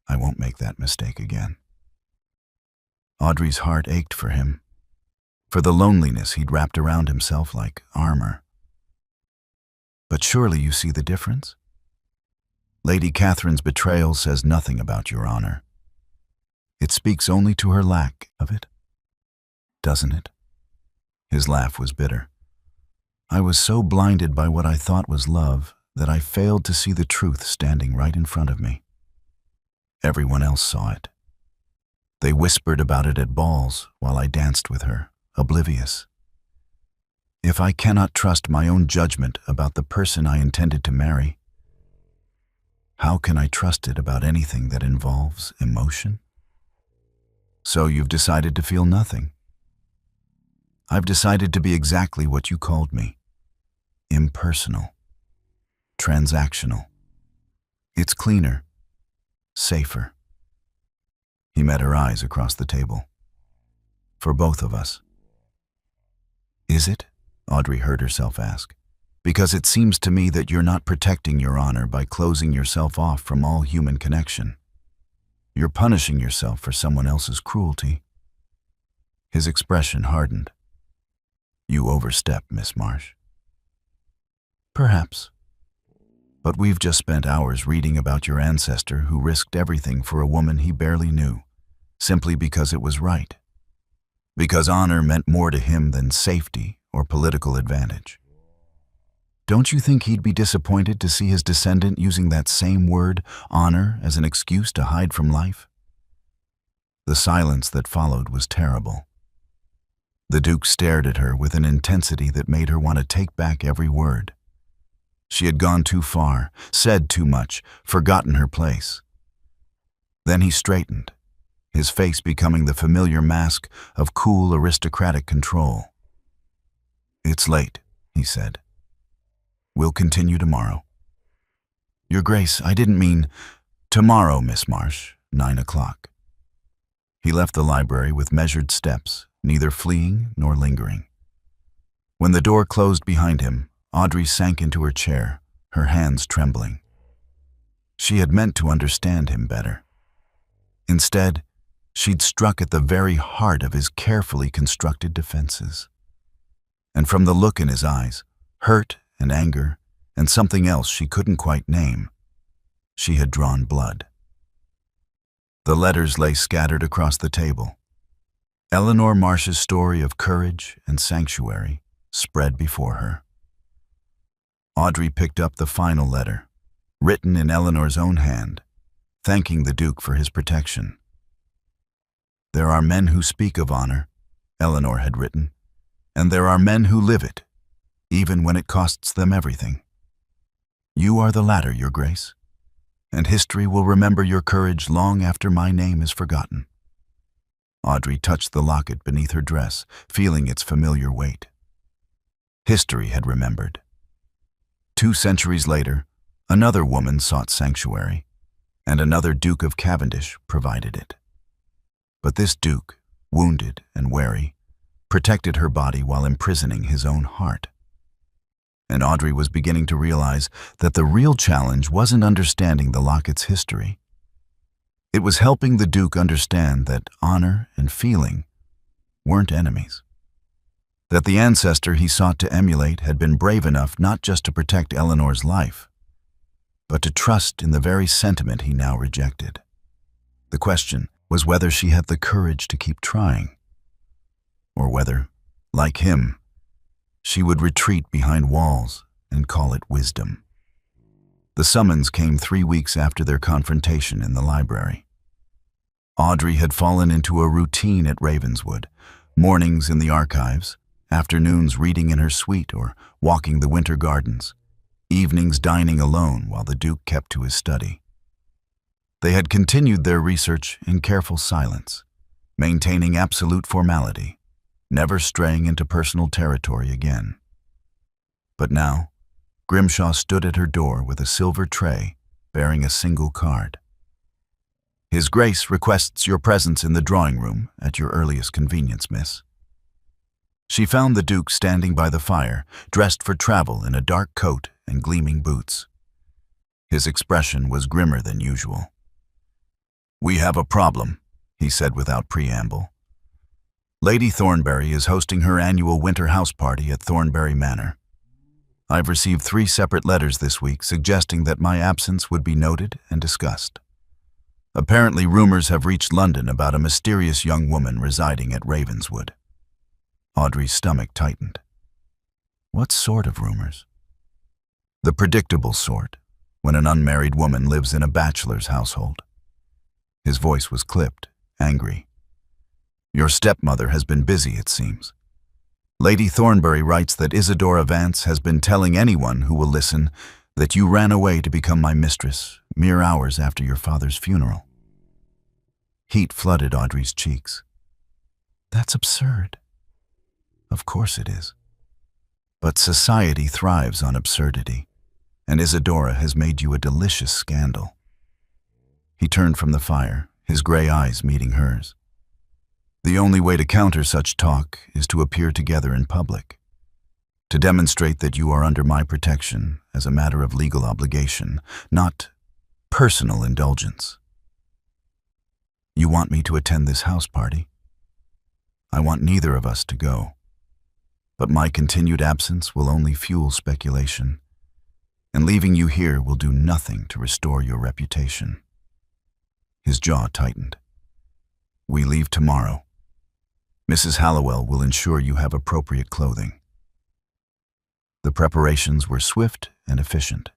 [SPEAKER 1] I won't make that mistake again. Audrey's heart ached for him, for the loneliness he'd wrapped around himself like armor. But surely you see the difference? Lady Catherine's betrayal says nothing about your honor. It speaks only to her lack of it, doesn't it? His laugh was bitter. I was so blinded by what I thought was love that I failed to see the truth standing right in front of me. Everyone else saw it. They whispered about it at balls while I danced with her, oblivious. If I cannot trust my own judgment about the person I intended to marry, how can I trust it about anything that involves emotion? So you've decided to feel nothing. I've decided to be exactly what you called me. Impersonal. Transactional. It's cleaner. Safer. He met her eyes across the table. For both of us. Is it? Audrey heard herself ask. Because it seems to me that you're not protecting your honor by closing yourself off from all human connection. You're punishing yourself for someone else's cruelty. His expression hardened. You overstep, Miss Marsh. Perhaps. But we've just spent hours reading about your ancestor who risked everything for a woman he barely knew, simply because it was right. Because honor meant more to him than safety or political advantage. Don't you think he'd be disappointed to see his descendant using that same word, honor, as an excuse to hide from life? The silence that followed was terrible. The Duke stared at her with an intensity that made her want to take back every word. She had gone too far, said too much, forgotten her place. Then he straightened, his face becoming the familiar mask of cool aristocratic control. It's late, he said. We'll continue tomorrow. Your Grace, I didn't mean tomorrow, Miss Marsh, 9 o'clock. He left the library with measured steps, neither fleeing nor lingering. When the door closed behind him, Audrey sank into her chair, her hands trembling. She had meant to understand him better. Instead, she'd struck at the very heart of his carefully constructed defenses. And from the look in his eyes, hurt and anger, and something else she couldn't quite name, she had drawn blood. The letters lay scattered across the table. Eleanor Marsh's story of courage and sanctuary spread before her. Audrey picked up the final letter, written in Eleanor's own hand, thanking the Duke for his protection. There are men who speak of honor, Eleanor had written, and there are men who live it, even when it costs them everything. You are the latter, Your Grace, and history will remember your courage long after my name is forgotten. Audrey touched the locket beneath her dress, feeling its familiar weight. History had remembered. 2 centuries later, another woman sought sanctuary, and another Duke of Cavendish provided it. But this Duke, wounded and wary, protected her body while imprisoning his own heart. And Audrey was beginning to realize that the real challenge wasn't understanding the locket's history. It was helping the Duke understand that honor and feeling weren't enemies. That the ancestor he sought to emulate had been brave enough not just to protect Eleanor's life, but to trust in the very sentiment he now rejected. The question was whether she had the courage to keep trying, or whether, like him, she would retreat behind walls and call it wisdom. The summons came 3 weeks after their confrontation in the library. Audrey had fallen into a routine at Ravenswood, mornings in the archives, afternoons reading in her suite or walking the winter gardens, evenings dining alone while the Duke kept to his study. They had continued their research in careful silence, maintaining absolute formality, never straying into personal territory again. But now, Grimshaw stood at her door with a silver tray bearing a single card. "His Grace requests your presence in the drawing room at your earliest convenience, miss." She found the Duke standing by the fire, dressed for travel in a dark coat and gleaming boots. His expression was grimmer than usual. "We have a problem," he said without preamble. "Lady Thornbury is hosting her annual winter house party at Thornbury Manor. I've received 3 separate letters this week suggesting that my absence would be noted and discussed. Apparently, rumors have reached London about a mysterious young woman residing at Ravenswood." Audrey's stomach tightened. What sort of rumors? The predictable sort, when an unmarried woman lives in a bachelor's household. His voice was clipped, angry. "Your stepmother has been busy, it seems. Lady Thornbury writes that Isadora Vance has been telling anyone who will listen that you ran away to become my mistress mere hours after your father's funeral." Heat flooded Audrey's cheeks. "That's absurd." "Of course it is. But society thrives on absurdity, and Isadora has made you a delicious scandal." He turned from the fire, his gray eyes meeting hers. "The only way to counter such talk is to appear together in public, to demonstrate that you are under my protection as a matter of legal obligation, not personal indulgence." "You want me to attend this house party?" "I want neither of us to go. But my continued absence will only fuel speculation, and leaving you here will do nothing to restore your reputation." His jaw tightened. "We leave tomorrow. Mrs. Hallowell will ensure you have appropriate clothing." The preparations were swift and efficient.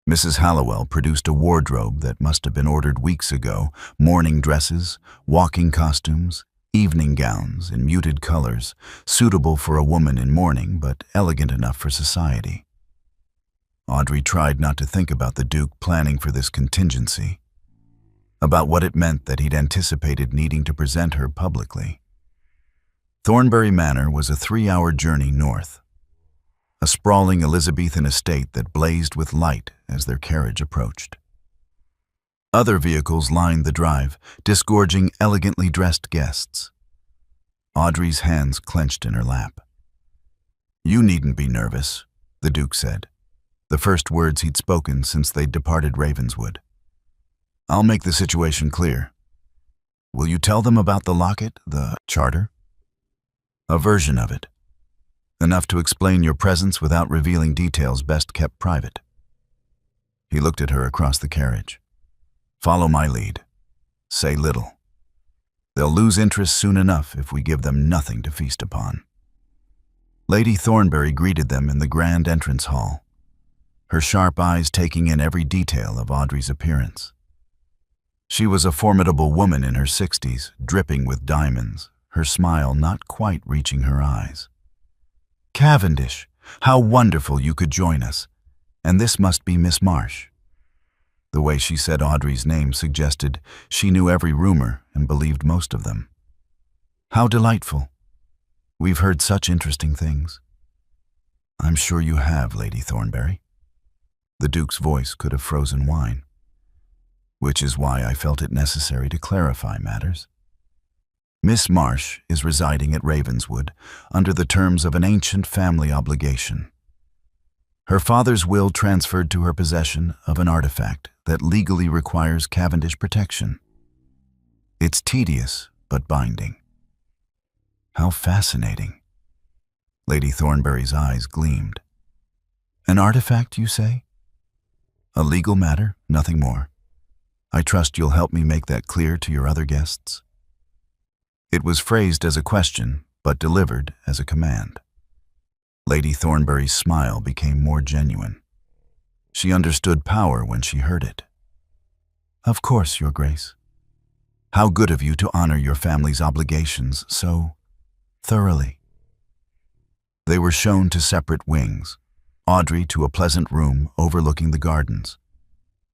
[SPEAKER 1] Mrs. Hallowell produced a wardrobe that must have been ordered weeks ago, morning dresses, walking costumes, evening gowns in muted colors, suitable for a woman in mourning but elegant enough for society. Audrey tried not to think about the Duke planning for this contingency, about what it meant that he'd anticipated needing to present her publicly. Thornbury Manor was a 3-hour journey north, a sprawling Elizabethan estate that blazed with light as their carriage approached. Other vehicles lined the drive, disgorging elegantly dressed guests. Audrey's hands clenched in her lap. "You needn't be nervous," the Duke said, the first words he'd spoken since they'd departed Ravenswood. "I'll make the situation clear. Will you tell them about the locket, the charter?" "A version of it. Enough to explain your presence without revealing details best kept private." He looked at her across the carriage. "Follow my lead. Say little. They'll lose interest soon enough if we give them nothing to feast upon." Lady Thornbury greeted them in the grand entrance hall, her sharp eyes taking in every detail of Audrey's appearance. She was a formidable woman in her 60s, dripping with diamonds, her smile not quite reaching her eyes. "Cavendish, how wonderful you could join us. And this must be Miss Marsh." The way she said Audrey's name suggested she knew every rumor and believed most of them. "How delightful. We've heard such interesting things." "I'm sure you have, Lady Thornbury." The Duke's voice could have frozen wine. which is why I felt it necessary to clarify matters. Miss Marsh is residing at Ravenswood under the terms of an ancient family obligation. Her father's will transferred to her possession of an artifact that legally requires Cavendish protection. It's tedious, but binding. How fascinating. Lady Thornbury's eyes gleamed. An artifact, you say? A legal matter, nothing more. I trust you'll help me make that clear to your other guests. It was phrased as a question, but delivered as a command. Lady Thornbury's smile became more genuine. She understood power when she heard it. Of course, Your Grace. How good of you to honor your family's obligations so thoroughly. They were shown to separate wings, Audrey to a pleasant room overlooking the gardens,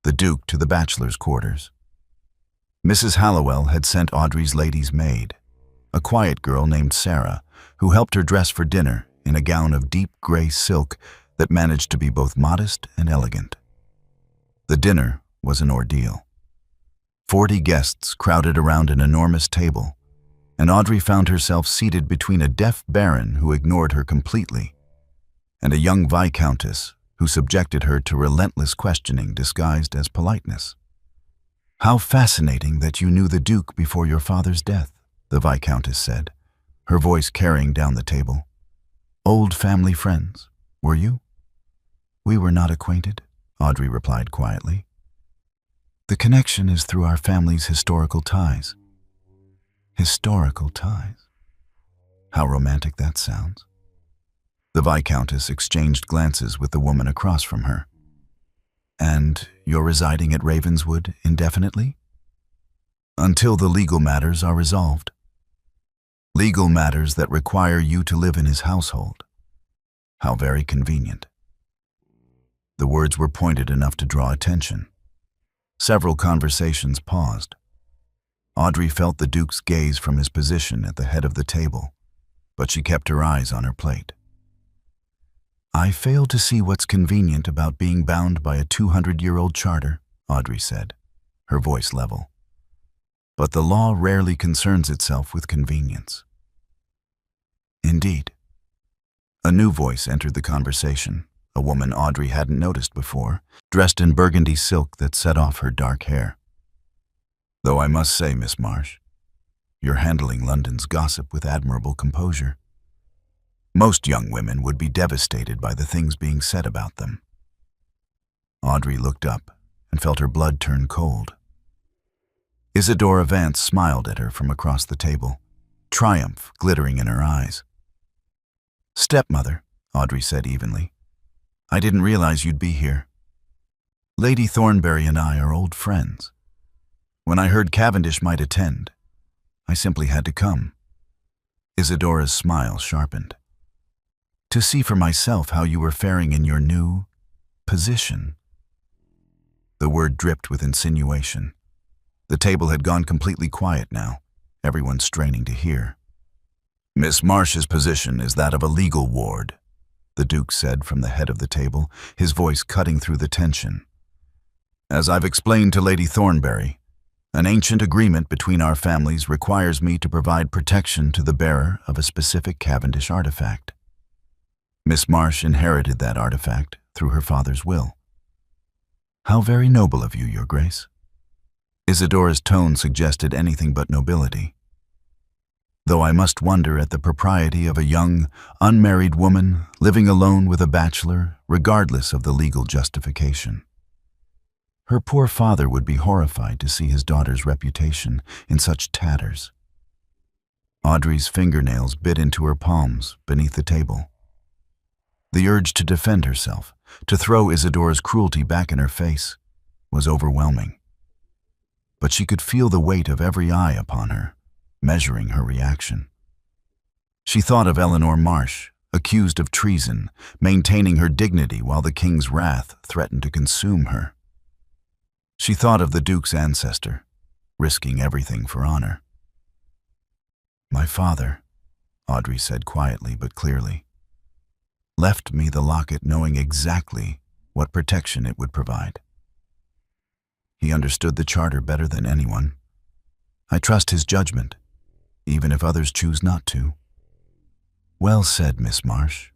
[SPEAKER 1] the Duke to the bachelor's quarters. Mrs. Hallowell had sent Audrey's lady's maid, a quiet girl named Sarah, who helped her dress for dinner in a gown of deep gray silk that managed to be both modest and elegant. The dinner was an ordeal. 40 guests crowded around an enormous table, and Audrey found herself seated between a deaf baron who ignored her completely and a young viscountess who subjected her to relentless questioning disguised as politeness. How fascinating that you knew the Duke before your father's death, the viscountess said, her voice carrying down the table. Old family friends, were you? We were not acquainted, Audrey replied quietly. The connection is through our family's historical ties. Historical ties? How romantic that sounds. The Viscountess exchanged glances with the woman across from her. And you're residing at Ravenswood indefinitely? Until the legal matters are resolved. Legal matters that require you to live in his household. How very convenient. The words were pointed enough to draw attention. Several conversations paused. Audrey felt the Duke's gaze from his position at the head of the table, but she kept her eyes on her plate. I fail to see what's convenient about being bound by a 200-year-old charter, Audrey said, her voice level. But the law rarely concerns itself with convenience. Indeed. A new voice entered the conversation, a woman Audrey hadn't noticed before, dressed in burgundy silk that set off her dark hair. Though I must say, Miss Marsh, you're handling London's gossip with admirable composure. Most young women would be devastated by the things being said about them. Audrey looked up and felt her blood turn cold. Isadora Vance smiled at her from across the table, triumph glittering in her eyes. Stepmother, Audrey said evenly, I didn't realize you'd be here. Lady Thornbury and I are old friends. When I heard Cavendish might attend, I simply had to come. Isadora's smile sharpened. To see for myself how you were faring in your new position. The word dripped with insinuation. The table had gone completely quiet now, everyone straining to hear. Miss Marsh's position is that of a legal ward, the Duke said from the head of the table, his voice cutting through the tension. As I've explained to Lady Thornbury, an ancient agreement between our families requires me to provide protection to the bearer of a specific Cavendish artifact. Miss Marsh inherited that artifact through her father's will. How very noble of you, Your Grace. Isadora's tone suggested anything but nobility. Though I must wonder at the propriety of a young, unmarried woman living alone with a bachelor, regardless of the legal justification. Her poor father would be horrified to see his daughter's reputation in such tatters. Audrey's fingernails bit into her palms beneath the table. The urge to defend herself, to throw Isadora's cruelty back in her face, was overwhelming. But she could feel the weight of every eye upon her, measuring her reaction. She thought of Eleanor Marsh, accused of treason, maintaining her dignity while the king's wrath threatened to consume her. She thought of the Duke's ancestor, risking everything for honor. My father, Audrey said quietly but clearly, left me the locket knowing exactly what protection it would provide. He understood the charter better than anyone. I trust his judgment, even if others choose not to." "Well said, Miss Marsh."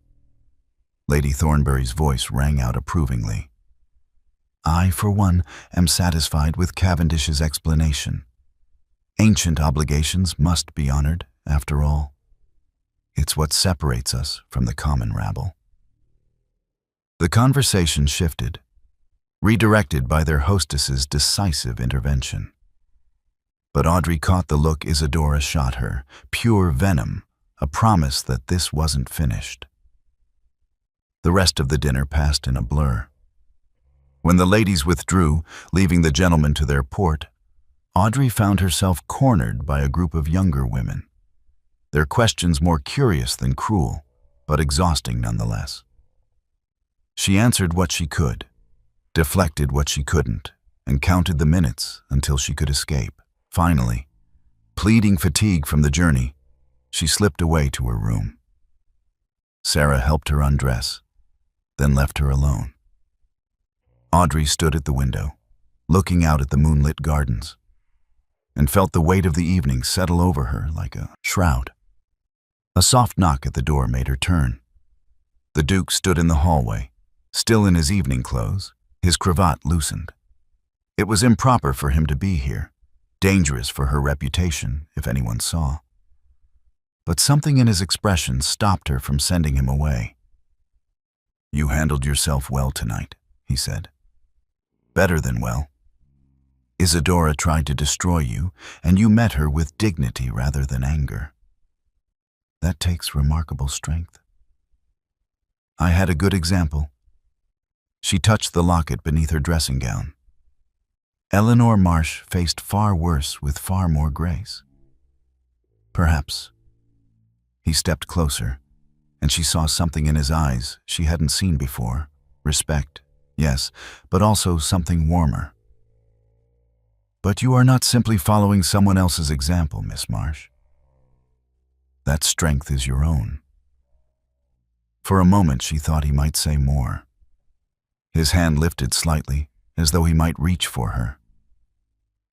[SPEAKER 1] Lady Thornbury's voice rang out approvingly. "I, for one, am satisfied with Cavendish's explanation. Ancient obligations must be honored, after all. It's what separates us from the common rabble." The conversation shifted, redirected by their hostess's decisive intervention. But Audrey caught the look Isadora shot her, pure venom, a promise that this wasn't finished. The rest of the dinner passed in a blur. When the ladies withdrew, leaving the gentlemen to their port, Audrey found herself cornered by a group of younger women, their questions more curious than cruel, but exhausting nonetheless. She answered what she could, deflected what she couldn't, and counted the minutes until she could escape. Finally, pleading fatigue from the journey, she slipped away to her room. Sarah helped her undress, then left her alone. Audrey stood at the window, looking out at the moonlit gardens, and felt the weight of the evening settle over her like a shroud. A soft knock at the door made her turn. The Duke stood in the hallway, still in his evening clothes, his cravat loosened. It was improper for him to be here, dangerous for her reputation if anyone saw. But something in his expression stopped her from sending him away. "You handled yourself well tonight," he said. "Better than well. Isadora tried to destroy you, and you met her with dignity rather than anger. That takes remarkable strength. I had a good example." She touched the locket beneath her dressing gown. Eleanor Marsh faced far worse with far more grace. Perhaps. He stepped closer, and she saw something in his eyes she hadn't seen before. Respect, yes, but also something warmer. "But you are not simply following someone else's example, Miss Marsh. That strength is your own." For a moment she thought he might say more. His hand lifted slightly, as though he might reach for her.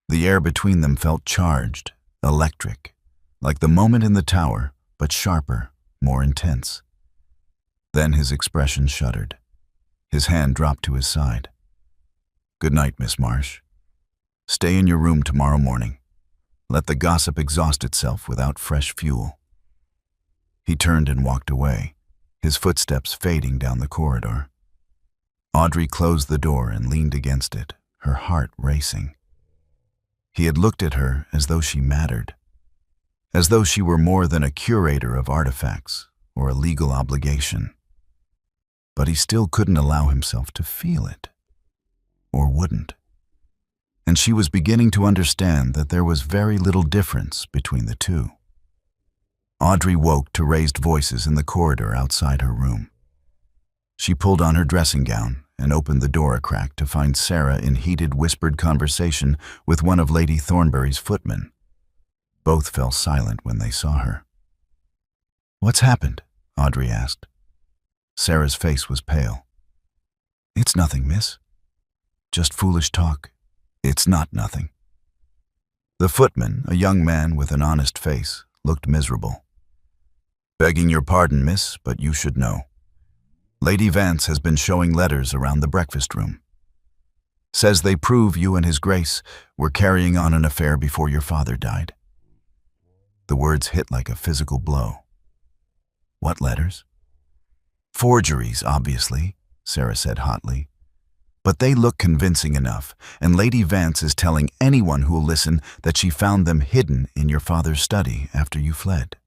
[SPEAKER 1] The air between them felt charged, electric, like the moment in the tower, but sharper, more intense. Then his expression shuddered. His hand dropped to his side. "Good night, Miss Marsh. Stay in your room tomorrow morning. Let the gossip exhaust itself without fresh fuel." He turned and walked away, his footsteps fading down the corridor. Audrey closed the door and leaned against it, her heart racing. He had looked at her as though she mattered, as though she were more than a curator of artifacts or a legal obligation. But he still couldn't allow himself to feel it, or wouldn't. And she was beginning to understand that there was very little difference between the two. Audrey woke to raised voices in the corridor outside her room. She pulled on her dressing gown and opened the door a crack to find Sarah in heated, whispered conversation with one of Lady Thornbury's footmen. Both fell silent when they saw her. "What's happened?" Audrey asked. Sarah's face was pale. "It's nothing, miss. Just foolish talk." "It's not nothing." The footman, a young man with an honest face, looked miserable. "Begging your pardon, miss, but you should know. Lady Vance has been showing letters around the breakfast room. Says they prove you and his grace were carrying on an affair before your father died." The words hit like a physical blow. "What letters?" "Forgeries, obviously," Sarah said hotly. "But they look convincing enough, and Lady Vance is telling anyone who'll listen that she found them hidden in your father's study after you fled."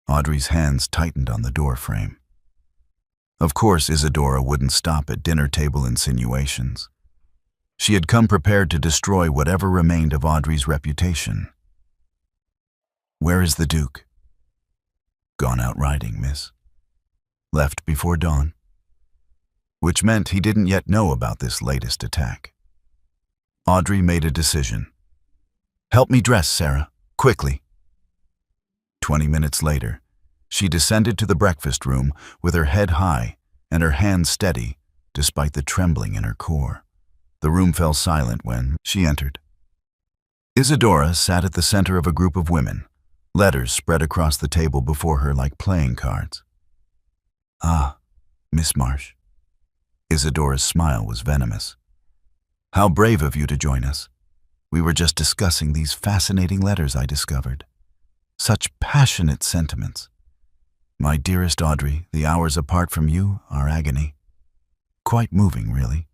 [SPEAKER 1] Audrey's hands tightened on the door frame. Of course Isadora wouldn't stop at dinner table insinuations. She had come prepared to destroy whatever remained of Audrey's reputation. "Where is the Duke?" "Gone out riding, miss. Left before dawn." Which meant he didn't yet know about this latest attack. Audrey made a decision. "Help me dress, Sarah, quickly." 20 minutes later, she descended to the breakfast room with her head high and her hands steady despite the trembling in her core. The room fell silent when she entered. Isadora sat at the center of a group of women, letters spread across the table before her like playing cards. "Ah, Miss Marsh." Isadora's smile was venomous. "How brave of you to join us. We were just discussing these fascinating letters I discovered. Such passionate sentiments. My dearest Audrey, the hours apart from you are agony. Quite moving, really."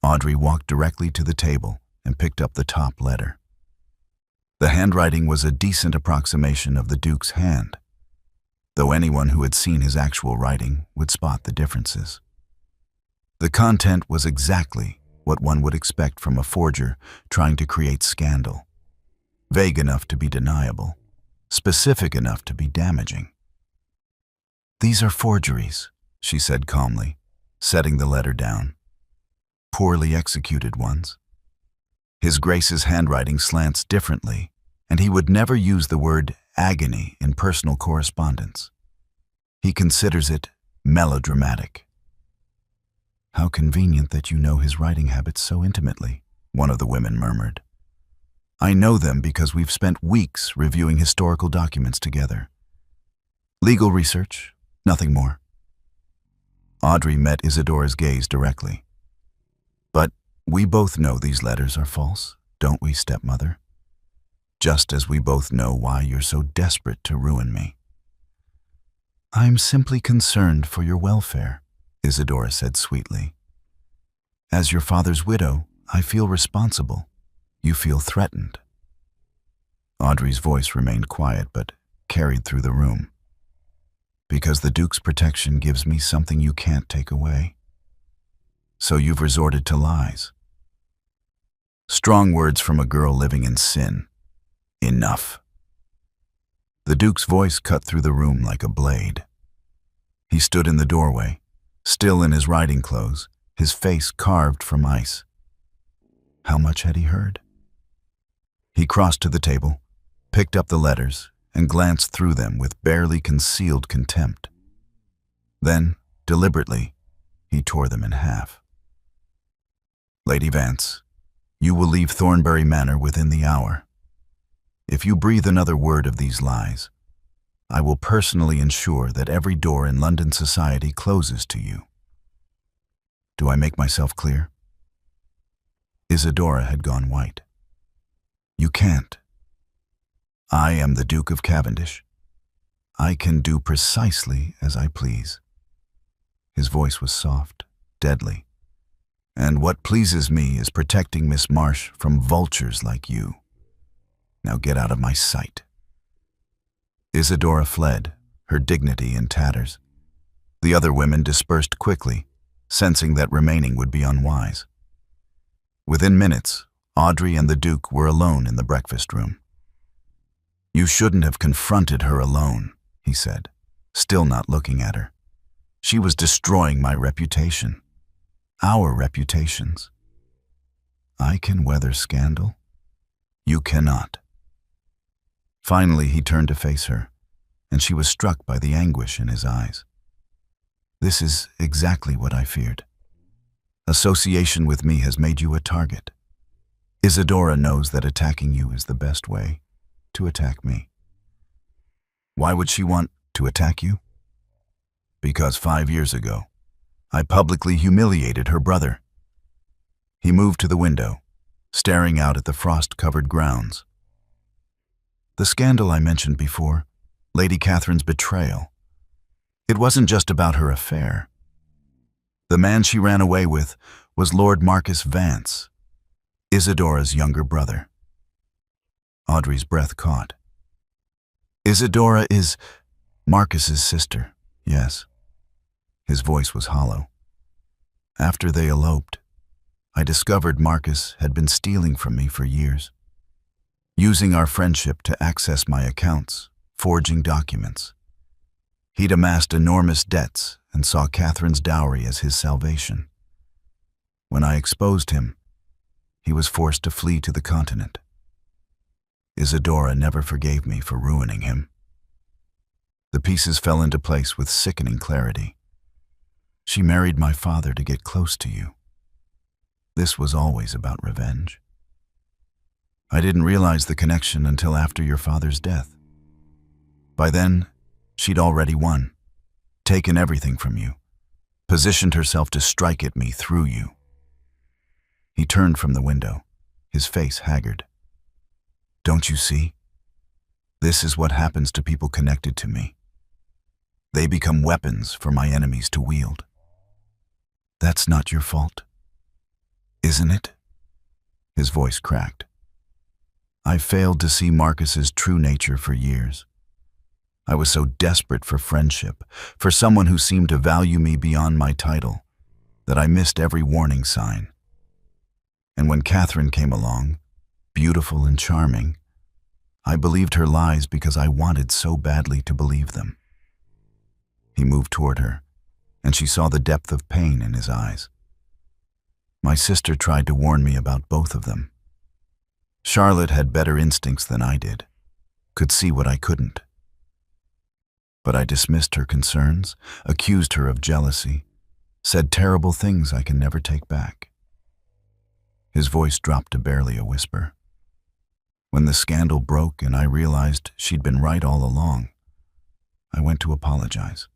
[SPEAKER 1] Audrey walked directly to the table and picked up the top letter. The handwriting was a decent approximation of the Duke's hand, though anyone who had seen his actual writing would spot the differences. The content was exactly what one would expect from a forger trying to create scandal. Vague enough to be deniable, specific enough to be damaging. "These are forgeries," she said calmly, setting the letter down. "Poorly executed ones. His Grace's handwriting slants differently, and he would never use the word agony in personal correspondence. He considers it melodramatic." "How convenient that you know his writing habits so intimately," one of the women murmured. "I know them because we've spent weeks reviewing historical documents together. Legal research, nothing more." Audrey met Isadora's gaze directly. "But we both know these letters are false, don't we, stepmother? Just as we both know why you're so desperate to ruin me." "I'm simply concerned for your welfare," Isadora said sweetly. "As your father's widow, I feel responsible. You feel threatened." Audrey's voice remained quiet but carried through the room. "Because the Duke's protection gives me something you can't take away. So you've resorted to lies." Strong words from a girl living in sin. Enough. The Duke's voice cut through the room like a blade. He stood in the doorway, still in his riding clothes, his face carved from ice. How much had he heard? He crossed to the table, picked up the letters, and glanced through them with barely concealed contempt. Then, deliberately, he tore them in half. "Lady Vance, you will leave Thornbury Manor within the hour. If you breathe another word of these lies, I will personally ensure that every door in London society closes to you. Do I make myself clear?" Isadora had gone white. "You can't. I am the Duke of Cavendish. I can do precisely as I please." His voice was soft, deadly. "And what pleases me is protecting Miss Marsh from vultures like you. Now get out of my sight." Isadora fled, her dignity in tatters. The other women dispersed quickly, sensing that remaining would be unwise. Within minutes, Audrey and the Duke were alone in the breakfast room. "You shouldn't have confronted her alone," he said, still not looking at her. "She was destroying my reputation. Our reputations. I can weather scandal. You cannot." Finally, he turned to face her, and she was struck by the anguish in his eyes. "This is exactly what I feared. Association with me has made you a target. Isadora knows that attacking you is the best way to attack me." "Why would she want to attack you?" "Because 5 years ago, I publicly humiliated her brother." He moved to the window, staring out at the frost-covered grounds. "The scandal I mentioned before, Lady Catherine's betrayal. It wasn't just about her affair. The man she ran away with was Lord Marcus Vance, Isadora's younger brother." Audrey's breath caught. "Isadora is Marcus's sister, yes." His voice was hollow. "After they eloped, I discovered Marcus had been stealing from me for years, using our friendship to access my accounts, forging documents. He'd amassed enormous debts and saw Catherine's dowry as his salvation. When I exposed him, he was forced to flee to the continent. Isadora never forgave me for ruining him." The pieces fell into place with sickening clarity. "She married my father to get close to you. This was always about revenge. I didn't realize the connection until after your father's death. By then, she'd already won, taken everything from you, positioned herself to strike at me through you. He turned from the window, his face haggard. Don't you see? This is what happens to people connected to me. They become weapons for my enemies to wield. That's not your fault, isn't it? His voice cracked. I failed to see Marcus's true nature for years. I was so desperate for friendship, for someone who seemed to value me beyond my title, that I missed every warning sign. And when Catherine came along, beautiful and charming, I believed her lies because I wanted so badly to believe them. He moved toward her, and she saw the depth of pain in his eyes. My sister tried to warn me about both of them. Charlotte had better instincts than I did, could see what I couldn't. But I dismissed her concerns, accused her of jealousy, said terrible things I can never take back. His voice dropped to barely a whisper. When the scandal broke and I realized she'd been right all along, I went to apologize.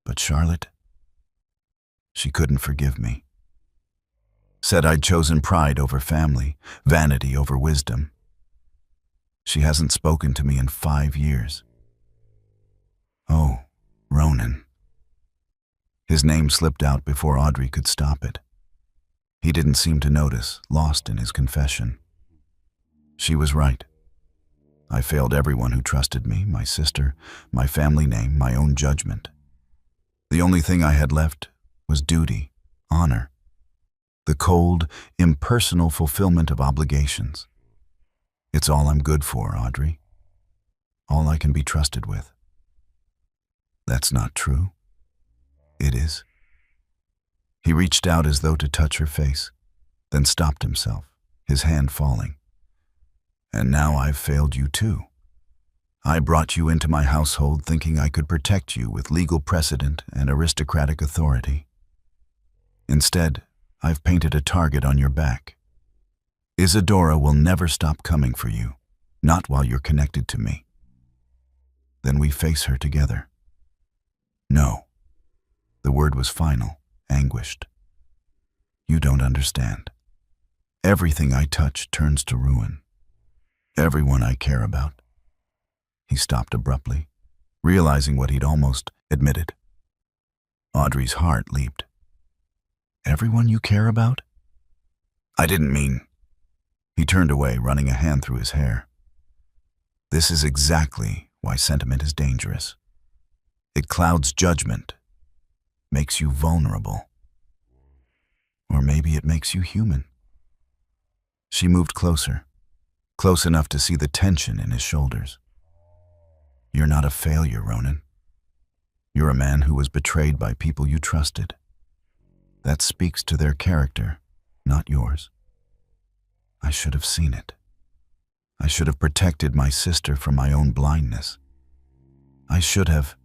[SPEAKER 1] But Charlotte, she couldn't forgive me. Said I'd chosen pride over family, vanity over wisdom. She hasn't spoken to me in 5 years. Oh, Ronan. His name slipped out before Audrey could stop it. He didn't seem to notice, lost in his confession. She was right. I failed everyone who trusted me, my sister, my family name, my own judgment. The only thing I had left was duty, honor, the cold, impersonal fulfillment of obligations. It's all I'm good for, Audrey. All I can be trusted with. That's not true. It is. He reached out as though to touch her face, then stopped himself, his hand falling. And now I've failed you too. I brought you into my household thinking I could protect you with legal precedent and aristocratic authority. Instead, I've painted a target on your back. Isadora will never stop coming for you, not while you're connected to me. Then we face her together. No. The word was final, anguished. You don't understand. Everything I touch turns to ruin. Everyone I care about. He stopped abruptly, realizing what he'd almost admitted. Audrey's heart leaped. Everyone you care about? I didn't mean... He turned away, running a hand through his hair. This is exactly why sentiment is dangerous. It clouds judgment, makes you vulnerable. Or maybe it makes you human. She moved closer, close enough to see the tension in his shoulders. You're not a failure, Ronan. You're a man who was betrayed by people you trusted. That speaks to their character, not yours. I should have seen it. I should have protected my sister from my own blindness. I should have.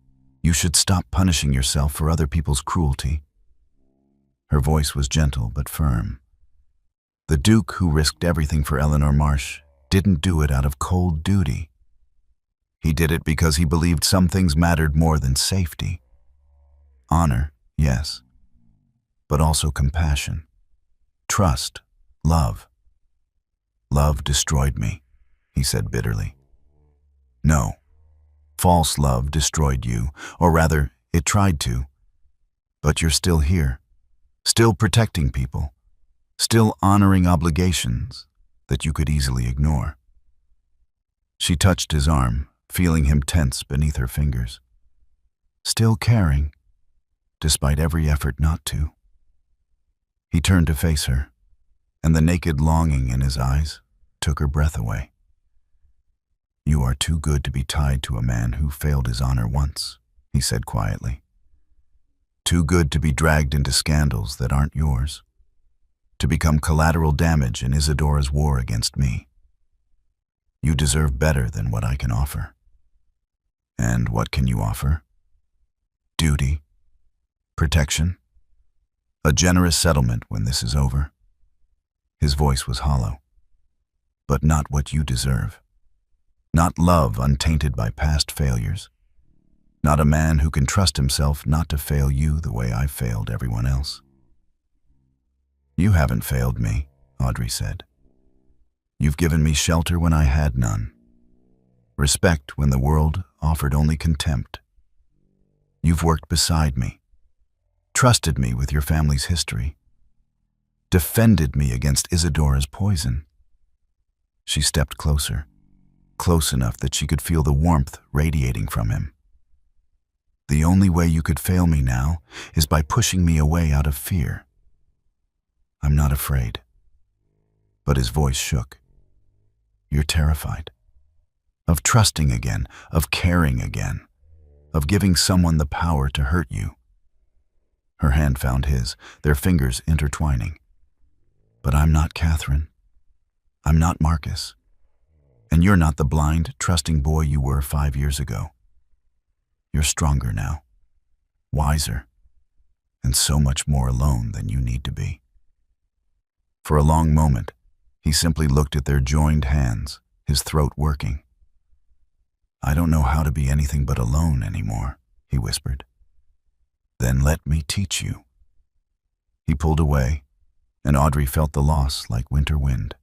[SPEAKER 1] You should stop punishing yourself for other people's cruelty. Her voice was gentle but firm. The Duke who risked everything for Eleanor Marsh didn't do it out of cold duty. He did it because he believed some things mattered more than safety. Honor, yes, but also compassion, trust, love. Love destroyed me, he said bitterly. No, false love destroyed you, or rather, it tried to. But you're still here, still protecting people, still honoring obligations that you could easily ignore. She touched his arm, feeling him tense beneath her fingers. Still caring, despite every effort not to. He turned to face her, and the naked longing in his eyes took her breath away. You are too good to be tied to a man who failed his honor once, he said quietly. Too good to be dragged into scandals that aren't yours, to become collateral damage in Isadora's war against me. You deserve better than what I can offer. And what can you offer? Duty, protection, A generous settlement when this is over. His voice was hollow. But not what you deserve. Not love untainted by past failures. Not a man who can trust himself not to fail you the way I failed everyone else. You haven't failed me, Audrey said. You've given me shelter when I had none. Respect when the world offered only contempt. You've worked beside me. Trusted me with your family's history. Defended me against Isadora's poison. She stepped closer, close enough that she could feel the warmth radiating from him. The only way you could fail me now is by pushing me away out of fear. I'm not afraid. But his voice shook. You're terrified. Of trusting again, of caring again, of giving someone the power to hurt you. Her hand found his, their fingers intertwining. But I'm not Catherine. I'm not Marcus. And you're not the blind, trusting boy you were 5 years ago. You're stronger now, wiser, and so much more alone than you need to be. For a long moment, he simply looked at their joined hands, his throat working. I don't know how to be anything but alone anymore, he whispered. Then let me teach you. He pulled away, and Audrey felt the loss like winter wind.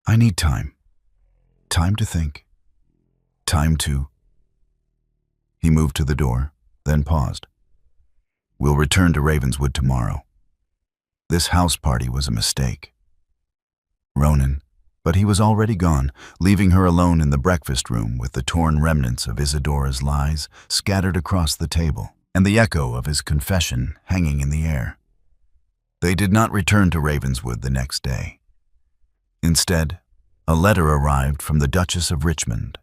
[SPEAKER 1] I need time. Time to think. Time to... He moved to the door, then paused. We'll return to Ravenswood tomorrow. This house party was a mistake. Ronan, but he was already gone, leaving her alone in the breakfast room with the torn remnants of Isadora's lies scattered across the table, and the echo of his confession hanging in the air. They did not return to Ravenswood the next day. Instead, a letter arrived from the Duchess of Richmond,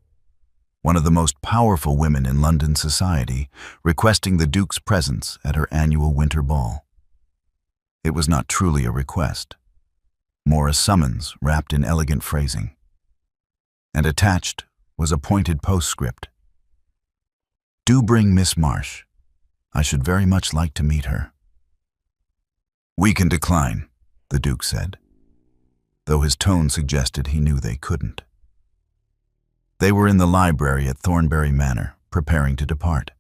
[SPEAKER 1] one of the most powerful women in London society, requesting the Duke's presence at her annual winter ball. It was not truly a request, more a summons wrapped in elegant phrasing. And attached was a pointed postscript. Do bring Miss Marsh. I should very much like to meet her. We can decline, the Duke said, though his tone suggested he knew they couldn't. They were in the library at Thornbury Manor, preparing to depart.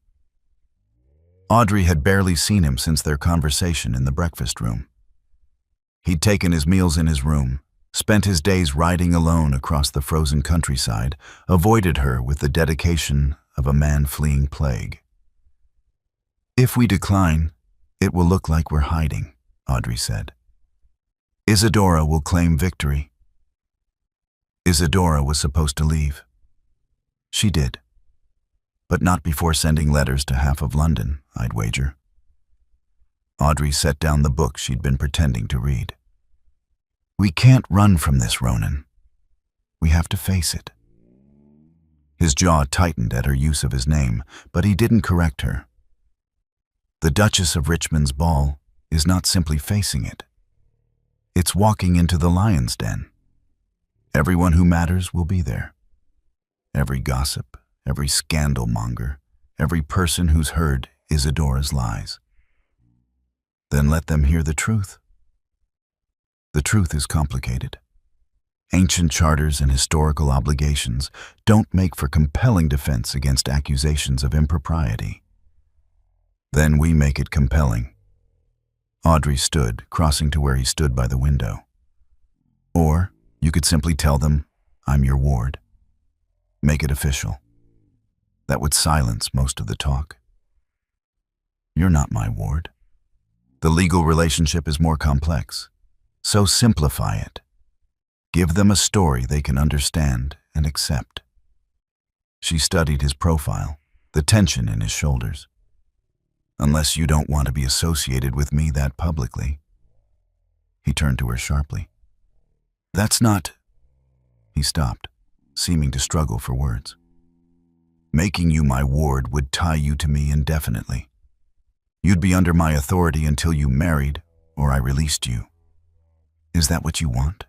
[SPEAKER 1] Audrey had barely seen him since their conversation in the breakfast room. He'd taken his meals in his room, spent his days riding alone across the frozen countryside, avoided her with the dedication of a man fleeing plague. If we decline, it will look like we're hiding, Audrey said. Isadora will claim victory. Isadora was supposed to leave. She did. But not before sending letters to half of London, I'd wager. Audrey set down the book she'd been pretending to read. We can't run from this, Ronan. We have to face it. His jaw tightened at her use of his name, but he didn't correct her. The Duchess of Richmond's ball is not simply facing it. It's walking into the lion's den. Everyone who matters will be there. Every gossip, every scandal monger, every person who's heard Isadora's lies. Then let them hear the truth. The truth is complicated. Ancient charters and historical obligations don't make for compelling defense against accusations of impropriety. Then we make it compelling. Audrey stood, crossing to where he stood by the window. Or you could simply tell them, I'm your ward. Make it official. That would silence most of the talk. You're not my ward. The legal relationship is more complex. So simplify it. Give them a story they can understand and accept. She studied his profile, the tension in his shoulders. Unless you don't want to be associated with me that publicly. He turned to her sharply. That's not... He stopped, seeming to struggle for words. Making you my ward would tie you to me indefinitely. You'd be under my authority until you married or I released you. Is that what you want?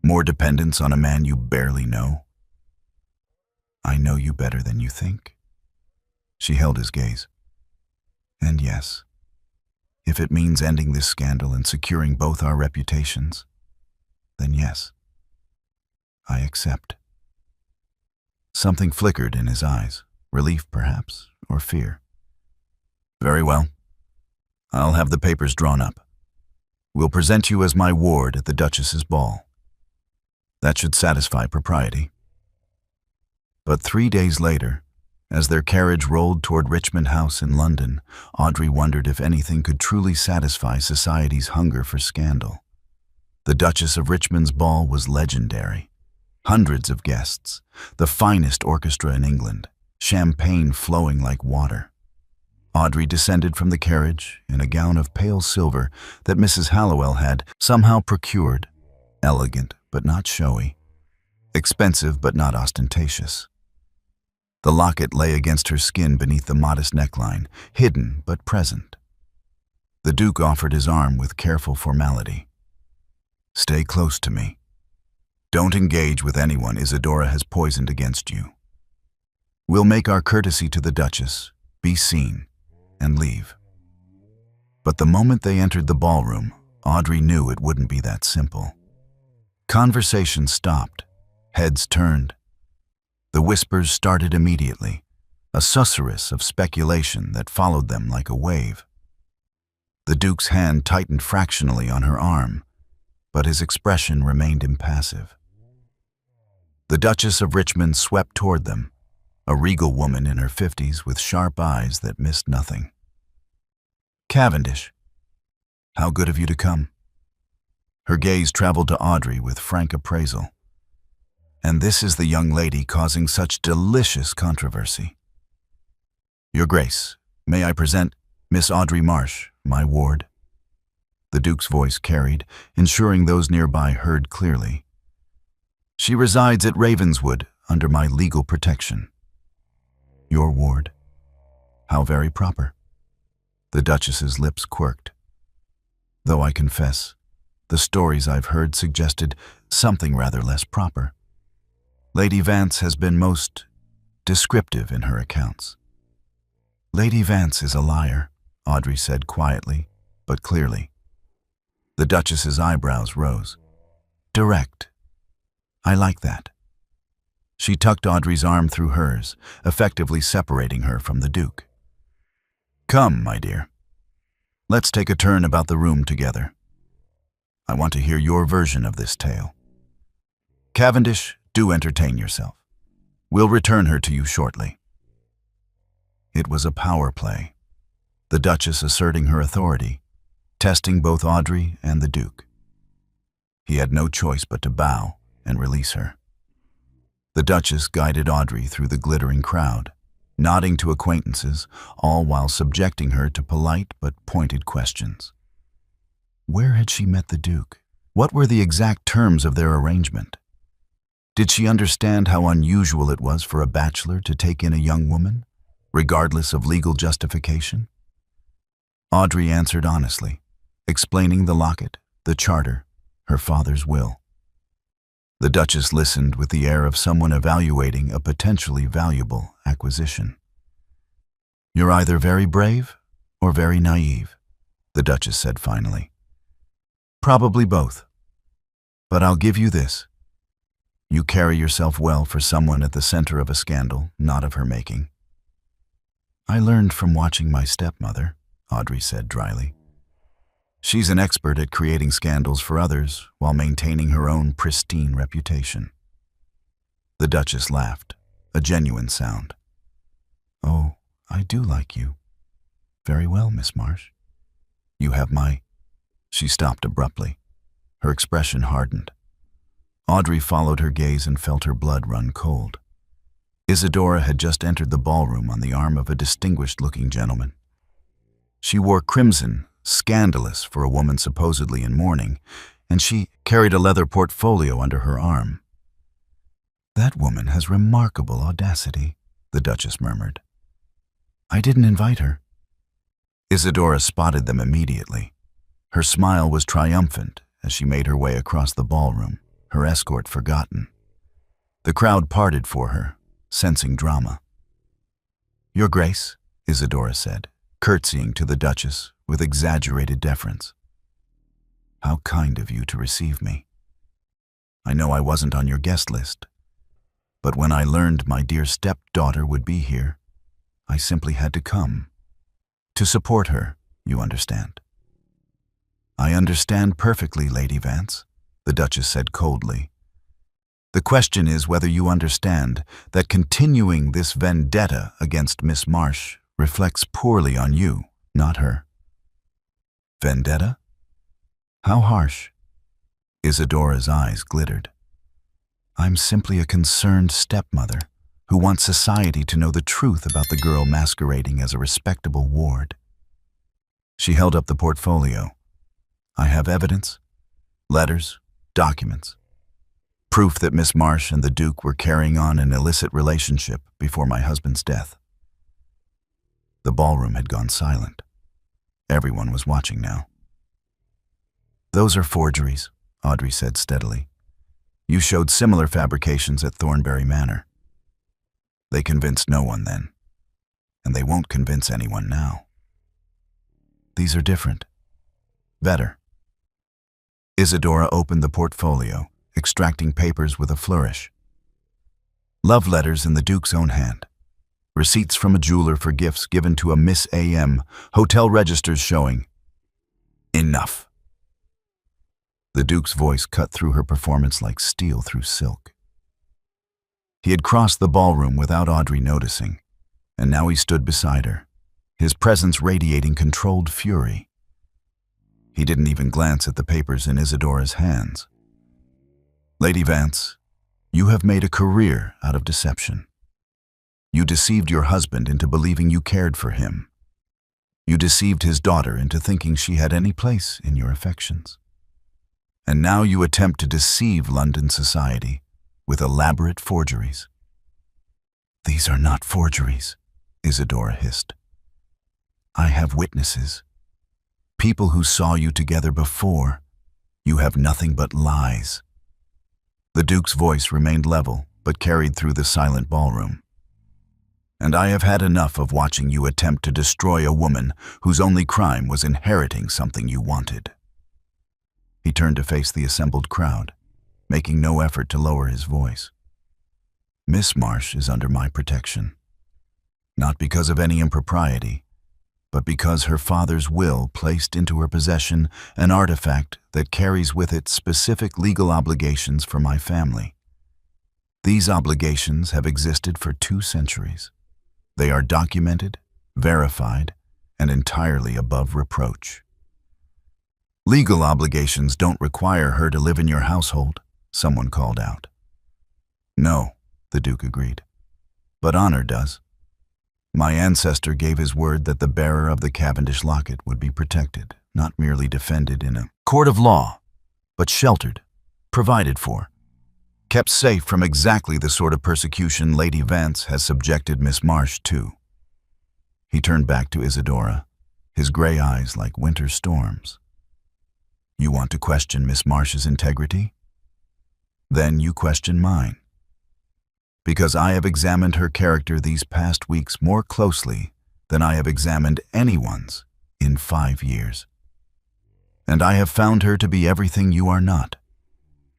[SPEAKER 1] More dependence on a man you barely know? I know you better than you think. She held his gaze. And yes, If it means ending this scandal and securing both our reputations, then yes, I accept. Something flickered in his eyes, relief perhaps, or fear. Very well. I'll have the papers drawn up. We'll present you as my ward at the Duchess's ball. That should satisfy propriety. But 3 days later, as their carriage rolled toward Richmond House in London, Audrey wondered if anything could truly satisfy society's hunger for scandal. The Duchess of Richmond's ball was legendary. Hundreds of guests, the finest orchestra in England, champagne flowing like water. Audrey descended from the carriage in a gown of pale silver that Mrs. Hallowell had somehow procured, elegant but not showy, expensive but not ostentatious. The locket lay against her skin beneath the modest neckline, hidden but present. The Duke offered his arm with careful formality. "Stay close to me. Don't engage with anyone Isadora has poisoned against you. We'll make our courtesy to the Duchess, be seen, and leave." But the moment they entered the ballroom, Audrey knew it wouldn't be that simple. Conversation stopped, heads turned. The whispers started immediately, a susurrus of speculation that followed them like a wave. The Duke's hand tightened fractionally on her arm, but his expression remained impassive. The Duchess of Richmond swept toward them, a regal woman in her 50s with sharp eyes that missed nothing. "Cavendish, how good of you to come." Her gaze traveled to Audrey with frank appraisal. "And this is the young lady causing such delicious controversy. Your Grace, may I present Miss Audrey Marsh, my ward?" The Duke's voice carried, ensuring those nearby heard clearly. "She resides at Ravenswood under my legal protection." "Your ward? How very proper." The Duchess's lips quirked. "Though I confess, the stories I've heard suggested something rather less proper. Lady Vance has been most descriptive in her accounts." "Lady Vance is a liar," Audrey said quietly, but clearly. The Duchess's eyebrows rose. "Direct. I like that." She tucked Audrey's arm through hers, effectively separating her from the Duke. "Come, my dear. Let's take a turn about the room together. I want to hear your version of this tale. Cavendish, do entertain yourself. We'll return her to you shortly." It was a power play, the Duchess asserting her authority, testing both Audrey and the Duke. He had no choice but to bow and release her. The Duchess guided Audrey through the glittering crowd, nodding to acquaintances, all while subjecting her to polite but pointed questions. Where had she met the Duke? What were the exact terms of their arrangement? Did she understand how unusual it was for a bachelor to take in a young woman, regardless of legal justification? Audrey answered honestly, explaining the locket, the charter, her father's will. The Duchess listened with the air of someone evaluating a potentially valuable acquisition. "You're either very brave or very naive," the Duchess said finally. "Probably both. But I'll give you this. You carry yourself well for someone at the center of a scandal, not of her making." "I learned from watching my stepmother," Audrey said dryly. "She's an expert at creating scandals for others while maintaining her own pristine reputation." The Duchess laughed, a genuine sound. "Oh, I do like you. Very well, Miss Marsh. You have my—" She stopped abruptly. Her expression hardened. Audrey followed her gaze and felt her blood run cold. Isadora had just entered the ballroom on the arm of a distinguished-looking gentleman. She wore crimson, scandalous for a woman supposedly in mourning, and she carried a leather portfolio under her arm. "That woman has remarkable audacity," the Duchess murmured. "I didn't invite her." Isadora spotted them immediately. Her smile was triumphant as she made her way across the ballroom, her escort forgotten. The crowd parted for her, sensing drama. "Your Grace," Isadora said, curtsying to the Duchess with exaggerated deference. "How kind of you to receive me. I know I wasn't on your guest list, but when I learned my dear stepdaughter would be here, I simply had to come. To support her, you understand." "I understand perfectly, Lady Vance," the Duchess said coldly. "The question is whether you understand that continuing this vendetta against Miss Marsh reflects poorly on you, not her." "Vendetta? How harsh." Isadora's eyes glittered. "I'm simply a concerned stepmother who wants society to know the truth about the girl masquerading as a respectable ward." She held up the portfolio. "I have evidence, letters, documents, proof that Miss Marsh and the Duke were carrying on an illicit relationship before my husband's death." The ballroom had gone silent. Everyone was watching now. "Those are forgeries," Audrey said steadily. "You showed similar fabrications at Thornbury Manor." "They convinced no one then, and they won't convince anyone now." "These are different. Better." Isadora opened the portfolio, extracting papers with a flourish. "Love letters in the Duke's own hand. Receipts from a jeweler for gifts given to a Miss A.M. Hotel registers showing." "Enough." The Duke's voice cut through her performance like steel through silk. He had crossed the ballroom without Audrey noticing, and now he stood beside her, his presence radiating controlled fury. He didn't even glance at the papers in Isadora's hands. "Lady Vance, you have made a career out of deception. You deceived your husband into believing you cared for him. You deceived his daughter into thinking she had any place in your affections. And now you attempt to deceive London society with elaborate forgeries." "These are not forgeries," Isadora hissed. "I have witnesses. People who saw you together before. You have nothing but lies." The Duke's voice remained level, but carried through the silent ballroom. "And I have had enough of watching you attempt to destroy a woman whose only crime was inheriting something you wanted." He turned to face the assembled crowd, making no effort to lower his voice. "Miss Marsh is under my protection, not because of any impropriety, but because her father's will placed into her possession an artifact that carries with it specific legal obligations for my family. These obligations have existed for 2 centuries. They are documented, verified, and entirely above reproach." "Legal obligations don't require her to live in your household," someone called out. "No," the Duke agreed, "but honor does. My ancestor gave his word that the bearer of the Cavendish locket would be protected, not merely defended in a court of law, but sheltered, provided for, kept safe from exactly the sort of persecution Lady Vance has subjected Miss Marsh to." He turned back to Isadora, his gray eyes like winter storms. "You want to question Miss Marsh's integrity? Then you question mine. Because I have examined her character these past weeks more closely than I have examined anyone's in 5 years. And I have found her to be everything you are not.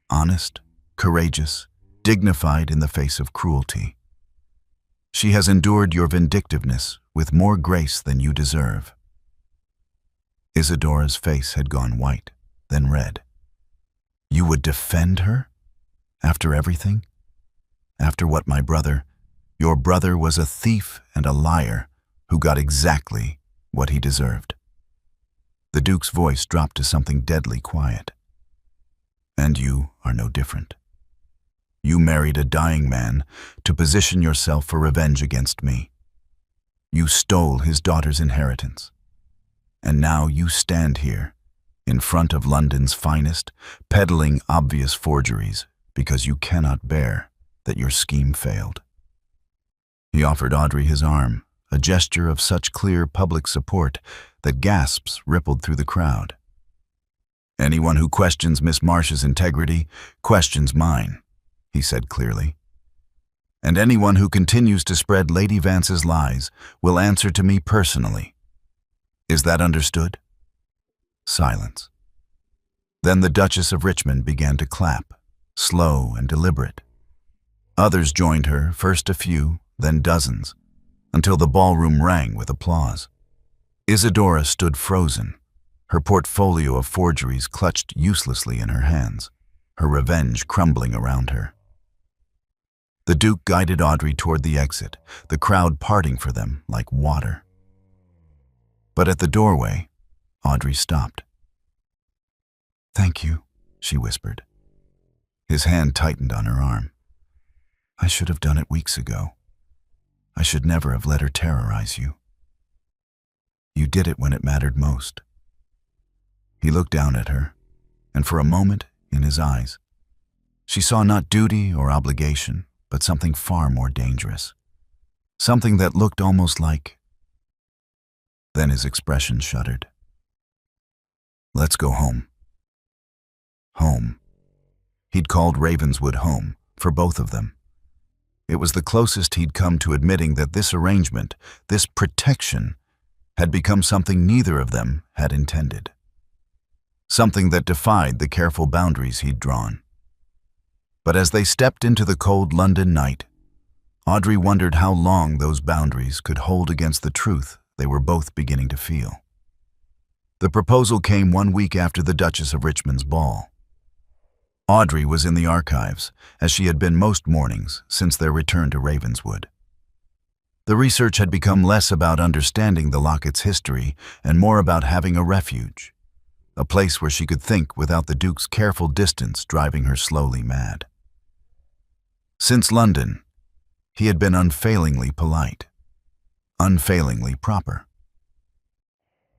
[SPEAKER 1] Honest, courageous, dignified in the face of cruelty. She has endured your vindictiveness with more grace than you deserve." Isadora's face had gone white, then red. "You would defend her? After everything? After what your brother was a thief and a liar who got exactly what he deserved." The Duke's voice dropped to something deadly quiet. "And you are no different. You married a dying man to position yourself for revenge against me. You stole his daughter's inheritance. And now you stand here, in front of London's finest, peddling obvious forgeries because you cannot bear that your scheme failed." He offered Audrey his arm, a gesture of such clear public support that gasps rippled through the crowd. "Anyone who questions Miss Marsh's integrity questions mine," he said clearly. "And anyone who continues to spread Lady Vance's lies will answer to me personally, Is that understood?" Silence. Then the Duchess of Richmond began to clap, slow and deliberate. Others joined her, first a few, then dozens, until the ballroom rang with applause. Isadora stood frozen, her portfolio of forgeries clutched uselessly in her hands, her revenge crumbling around her. The Duke guided Audrey toward the exit, the crowd parting for them like water. But at the doorway, Audrey stopped. "Thank you," she whispered. His hand tightened on her arm. "I should have done it weeks ago. I should never have let her terrorize you. You did it when it mattered most." He looked down at her, and for a moment, in his eyes, she saw not duty or obligation, but something far more dangerous. Something that looked almost like... Then his expression shuddered. "Let's go home." Home. He'd called Ravenswood home, for both of them. It was the closest he'd come to admitting that this arrangement, this protection, had become something neither of them had intended. Something that defied the careful boundaries he'd drawn. But as they stepped into the cold London night, Audrey wondered how long those boundaries could hold against the truth they were both beginning to feel. The proposal came 1 week after the Duchess of Richmond's ball. Audrey was in the archives, as she had been most mornings since their return to Ravenswood. The research had become less about understanding the locket's history and more about having a refuge, a place where she could think without the Duke's careful distance driving her slowly mad. Since London, he had been unfailingly polite, unfailingly proper.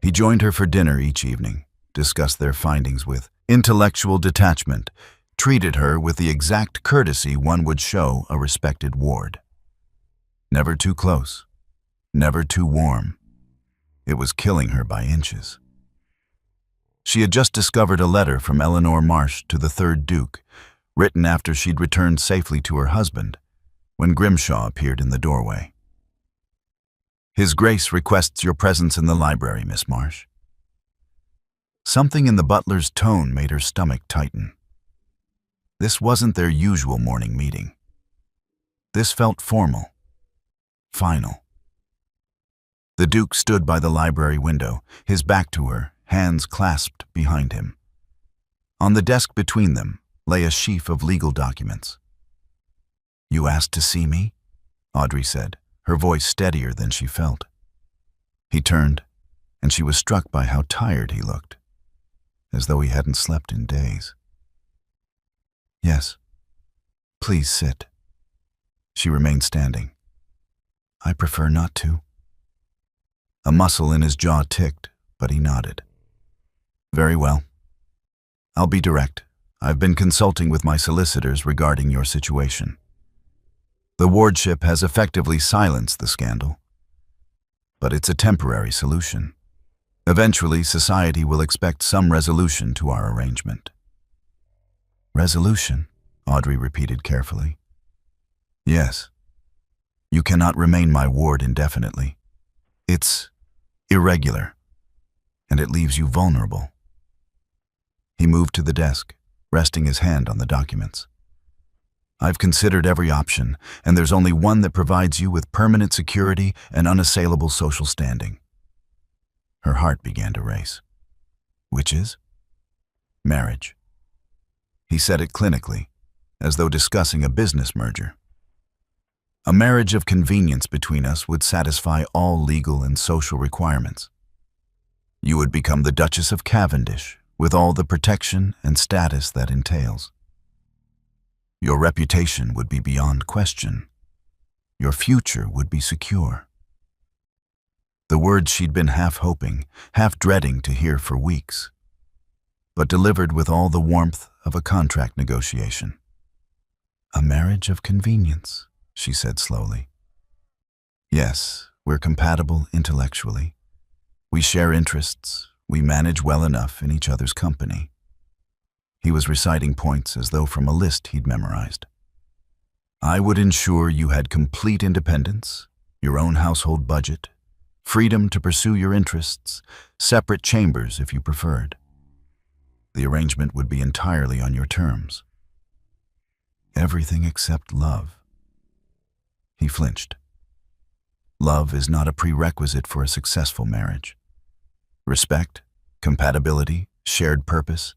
[SPEAKER 1] He joined her for dinner each evening, discussed their findings with intellectual detachment, treated her with the exact courtesy one would show a respected ward. Never too close, never too warm. It was killing her by inches. She had just discovered a letter from Eleanor Marsh to the third Duke, written after she'd returned safely to her husband, when Grimshaw appeared in the doorway. "His Grace requests your presence in the library, Miss Marsh." Something in the butler's tone made her stomach tighten. This wasn't their usual morning meeting. This felt formal, final. The Duke stood by the library window, his back to her, hands clasped behind him. On the desk between them lay a sheaf of legal documents. "You asked to see me?" Audrey said, her voice steadier than she felt. He turned, and she was struck by how tired he looked, as though he hadn't slept in days. "Yes. Please sit." She remained standing. "I prefer not to." A muscle in his jaw ticked, but he nodded. "Very well. I'll be direct. I've been consulting with my solicitors regarding your situation. The wardship has effectively silenced the scandal, but it's a temporary solution. Eventually, society will expect some resolution to our arrangement." "Resolution?" Audrey repeated carefully. "Yes. You cannot remain my ward indefinitely. It's irregular, and it leaves you vulnerable." He moved to the desk, resting his hand on the documents. "I've considered every option, and there's only one that provides you with permanent security and unassailable social standing." Her heart began to race. "Which is?" "Marriage." He said it clinically, as though discussing a business merger. "A marriage of convenience between us would satisfy all legal and social requirements. You would become the Duchess of Cavendish, with all the protection and status that entails. Your reputation would be beyond question. Your future would be secure." The words she'd been half hoping, half dreading to hear for weeks, but delivered with all the warmth of a contract negotiation. "A marriage of convenience," she said slowly. "Yes, we're compatible intellectually. We share interests. We manage well enough in each other's company." He was reciting points as though from a list he'd memorized. "I would ensure you had complete independence, your own household budget, freedom to pursue your interests, separate chambers if you preferred. The arrangement would be entirely on your terms. Everything except love. He flinched. Love is not a prerequisite for a successful marriage. Respect, compatibility, shared purpose,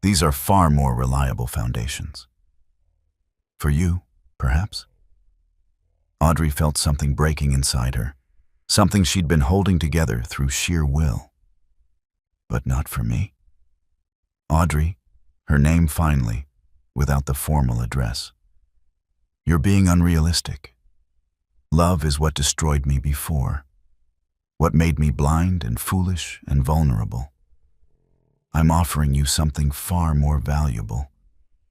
[SPEAKER 1] these are far more reliable foundations. For you, perhaps? Audrey felt something breaking inside her, something she'd been holding together through sheer will. But not for me. Audrey, her name finally, without the formal address. You're being unrealistic. Love is what destroyed me before, what made me blind and foolish and vulnerable. I'm offering you something far more valuable,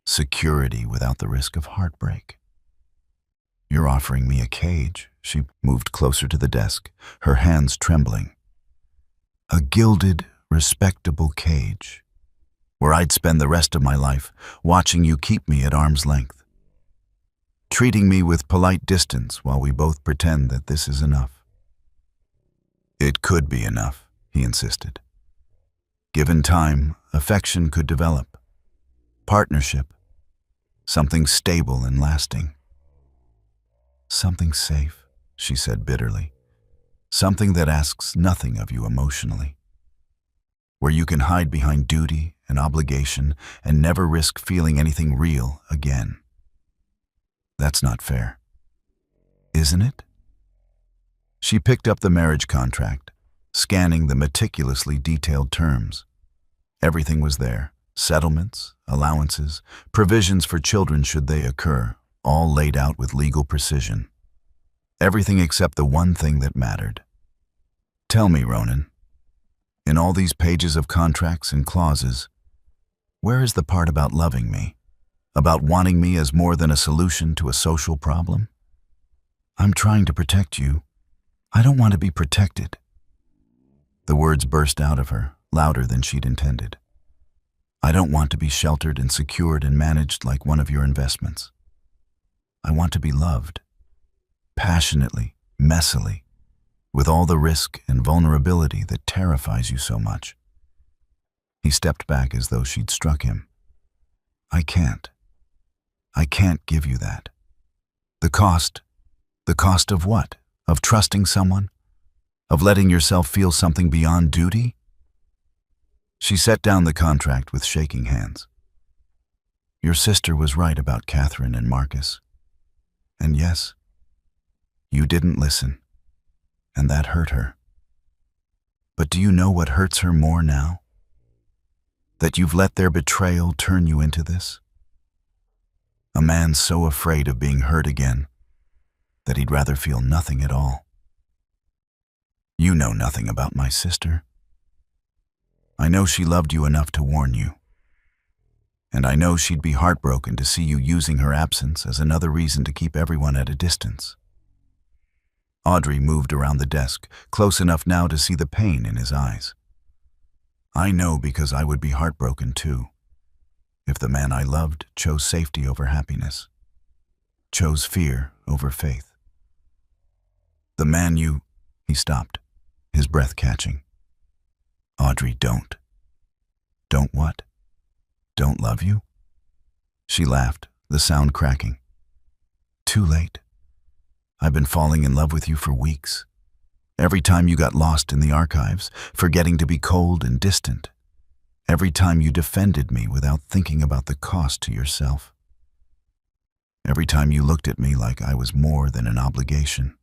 [SPEAKER 1] security without the risk of heartbreak. You're offering me a cage. She moved closer to the desk, her hands trembling. A gilded, respectable cage, where I'd spend the rest of my life watching you keep me at arm's length, treating me with polite distance while we both pretend that this is enough. It could be enough, he insisted. Given time, affection could develop. Partnership, something stable and lasting. Something safe, she said bitterly. Something that asks nothing of you emotionally. Where you can hide behind duty and obligation and never risk feeling anything real again. That's not fair. Isn't it? She picked up the marriage contract, scanning the meticulously detailed terms. Everything was there. Settlements, allowances, provisions for children should they occur, all laid out with legal precision. Everything except the one thing that mattered. Tell me, Ronan, in all these pages of contracts and clauses, where is the part about loving me, about wanting me as more than a solution to a social problem? I'm trying to protect you. I don't want to be protected. The words burst out of her, louder than she'd intended. I don't want to be sheltered and secured and managed like one of your investments. I want to be loved, passionately, messily, with all the risk and vulnerability that terrifies you so much. He stepped back as though she'd struck him. I can't give you that. The cost of what? Of trusting someone? Of letting yourself feel something beyond duty? She set down the contract with shaking hands. Your sister was right about Catherine and Marcus. And yes, you didn't listen, and that hurt her. But do you know what hurts her more now? That you've let their betrayal turn you into this? A man so afraid of being hurt again that he'd rather feel nothing at all. You know nothing about my sister. I know she loved you enough to warn you. And I know she'd be heartbroken to see you using her absence as another reason to keep everyone at a distance. Audrey moved around the desk, close enough now to see the pain in his eyes. I know because I would be heartbroken too, if the man I loved chose safety over happiness, chose fear over faith. The man you... He stopped, his breath catching. Audrey, don't. Don't what? Don't love you? She laughed, the sound cracking. Too late. I've been falling in love with you for weeks. Every time you got lost in the archives, forgetting to be cold and distant. Every time you defended me without thinking about the cost to yourself. Every time you looked at me like I was more than an obligation.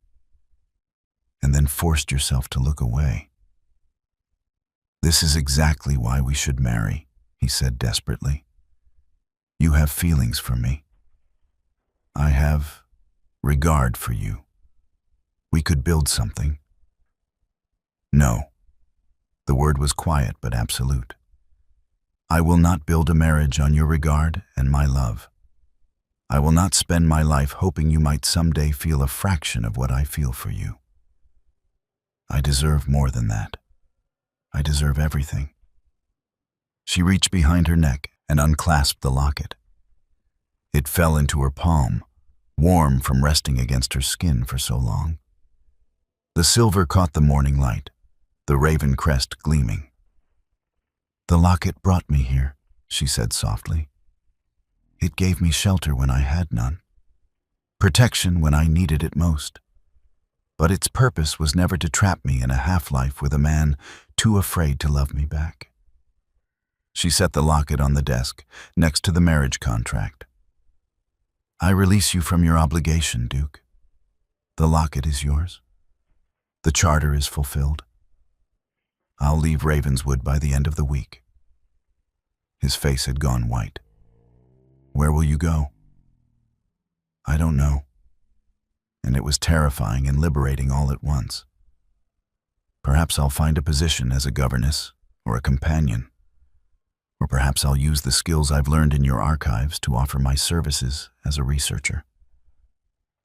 [SPEAKER 1] And then forced yourself to look away. This is exactly why we should marry, he said desperately. You have feelings for me. I have regard for you. We could build something. No. The word was quiet but absolute. I will not build a marriage on your regard and my love. I will not spend my life hoping you might someday feel a fraction of what I feel for you. I deserve more than that. I deserve everything. She reached behind her neck and unclasped the locket. It fell into her palm, warm from resting against her skin for so long. The silver caught the morning light, the raven crest gleaming. "The locket brought me here," she said softly. "It gave me shelter when I had none, protection when I needed it most. But its purpose was never to trap me in a half-life with a man too afraid to love me back." She set the locket on the desk, next to the marriage contract. "I release you from your obligation, Duke. The locket is yours. The charter is fulfilled. I'll leave Ravenswood by the end of the week." His face had gone white. "Where will you go?" "I don't know." And it was terrifying and liberating all at once. "Perhaps I'll find a position as a governess or a companion. Or perhaps I'll use the skills I've learned in your archives to offer my services as a researcher.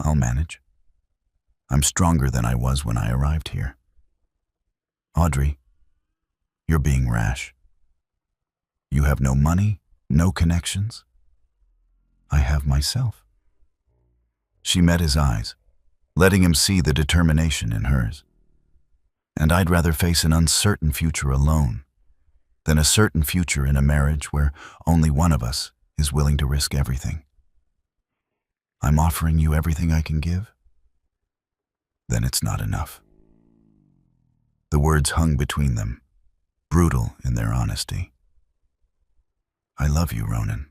[SPEAKER 1] I'll manage. I'm stronger than I was when I arrived here." "Audrey, you're being rash. You have no money, no connections. I have myself." She met his eyes, letting him see the determination in hers. "And I'd rather face an uncertain future alone than a certain future in a marriage where only one of us is willing to risk everything. I'm offering you everything I can give. Then it's not enough." The words hung between them, brutal in their honesty. "I love you, Ronan.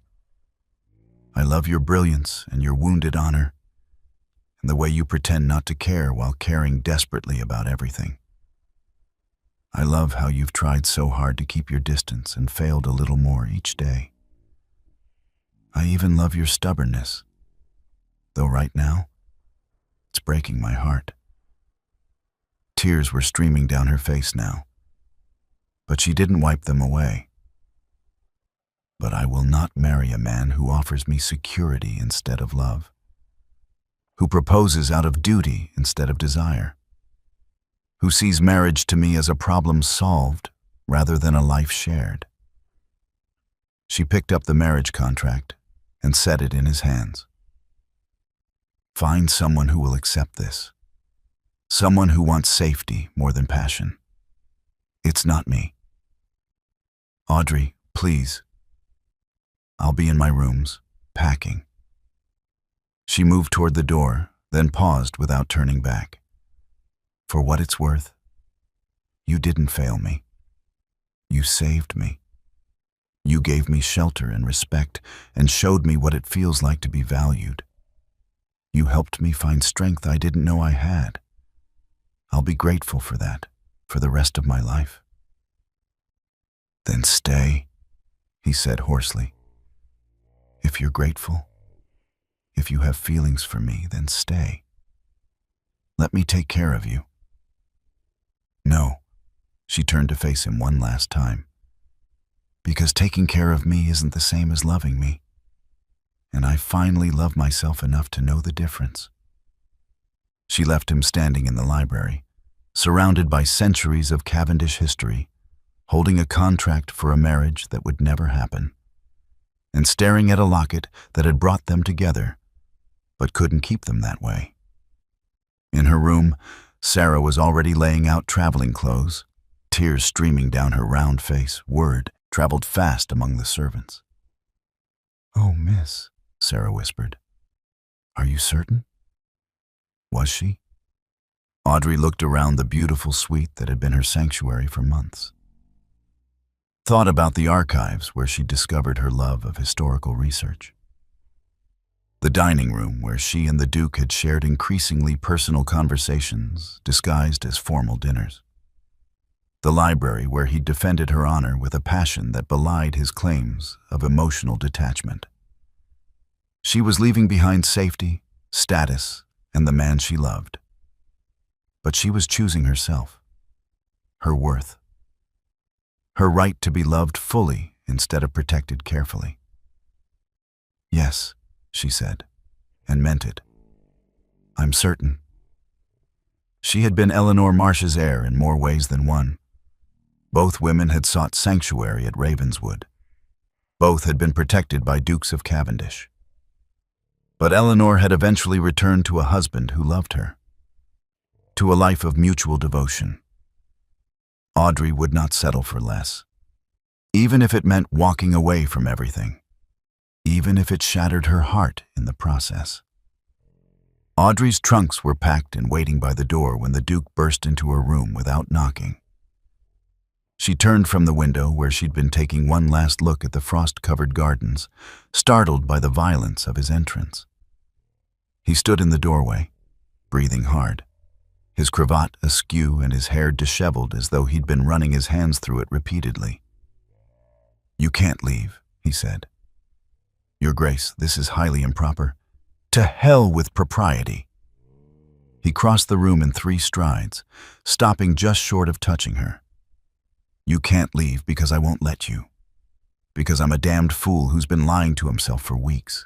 [SPEAKER 1] I love your brilliance and your wounded honor, and the way you pretend not to care while caring desperately about everything. I love how you've tried so hard to keep your distance and failed a little more each day. I even love your stubbornness, though right now, it's breaking my heart." Tears were streaming down her face now, but she didn't wipe them away. "But I will not marry a man who offers me security instead of love, who proposes out of duty instead of desire, who sees marriage to me as a problem solved rather than a life shared." She picked up the marriage contract and set it in his hands. "Find someone who will accept this. Someone who wants safety more than passion. It's not me. Audrey, please. I'll be in my rooms, packing." She moved toward the door, then paused without turning back. "For what it's worth, you didn't fail me. You saved me. You gave me shelter and respect and showed me what it feels like to be valued. You helped me find strength I didn't know I had. I'll be grateful for that for the rest of my life." "Then stay," he said hoarsely. "If you're grateful, if you have feelings for me, then stay. Let me take care of you." "No," she turned to face him one last time. "Because taking care of me isn't the same as loving me. And I finally love myself enough to know the difference." She left him standing in the library, surrounded by centuries of Cavendish history, holding a contract for a marriage that would never happen, and staring at a locket that had brought them together, but couldn't keep them that way. In her room, Sarah was already laying out traveling clothes, tears streaming down her round face. Word traveled fast among the servants. "Oh, miss," Sarah whispered. "Are you certain?" Was she? Audrey looked around the beautiful suite that had been her sanctuary for months. Thought about the archives where she discovered her love of historical research. The dining room where she and the Duke had shared increasingly personal conversations disguised as formal dinners. The library where he defended her honor with a passion that belied his claims of emotional detachment. She was leaving behind safety, status, and the man she loved. But she was choosing herself, her worth, her right to be loved fully instead of protected carefully. "Yes," she said, and meant it. "I'm certain." She had been Eleanor Marsh's heir in more ways than one. Both women had sought sanctuary at Ravenswood. Both had been protected by Dukes of Cavendish. But Eleanor had eventually returned to a husband who loved her. to a life of mutual devotion. Audrey would not settle for less, even if it meant walking away from everything, even if it shattered her heart in the process. Audrey's trunks were packed and waiting by the door when the Duke burst into her room without knocking. She turned from the window where she'd been taking one last look at the frost-covered gardens, startled by the violence of his entrance. He stood in the doorway, breathing hard, his cravat askew and his hair disheveled as though he'd been running his hands through it repeatedly. "You can't leave," he said. "Your Grace, this is highly improper. To hell with propriety." He crossed the room in 3 strides, stopping just short of touching her. "You can't leave because I won't let you. Because I'm a damned fool who's been lying to himself for weeks.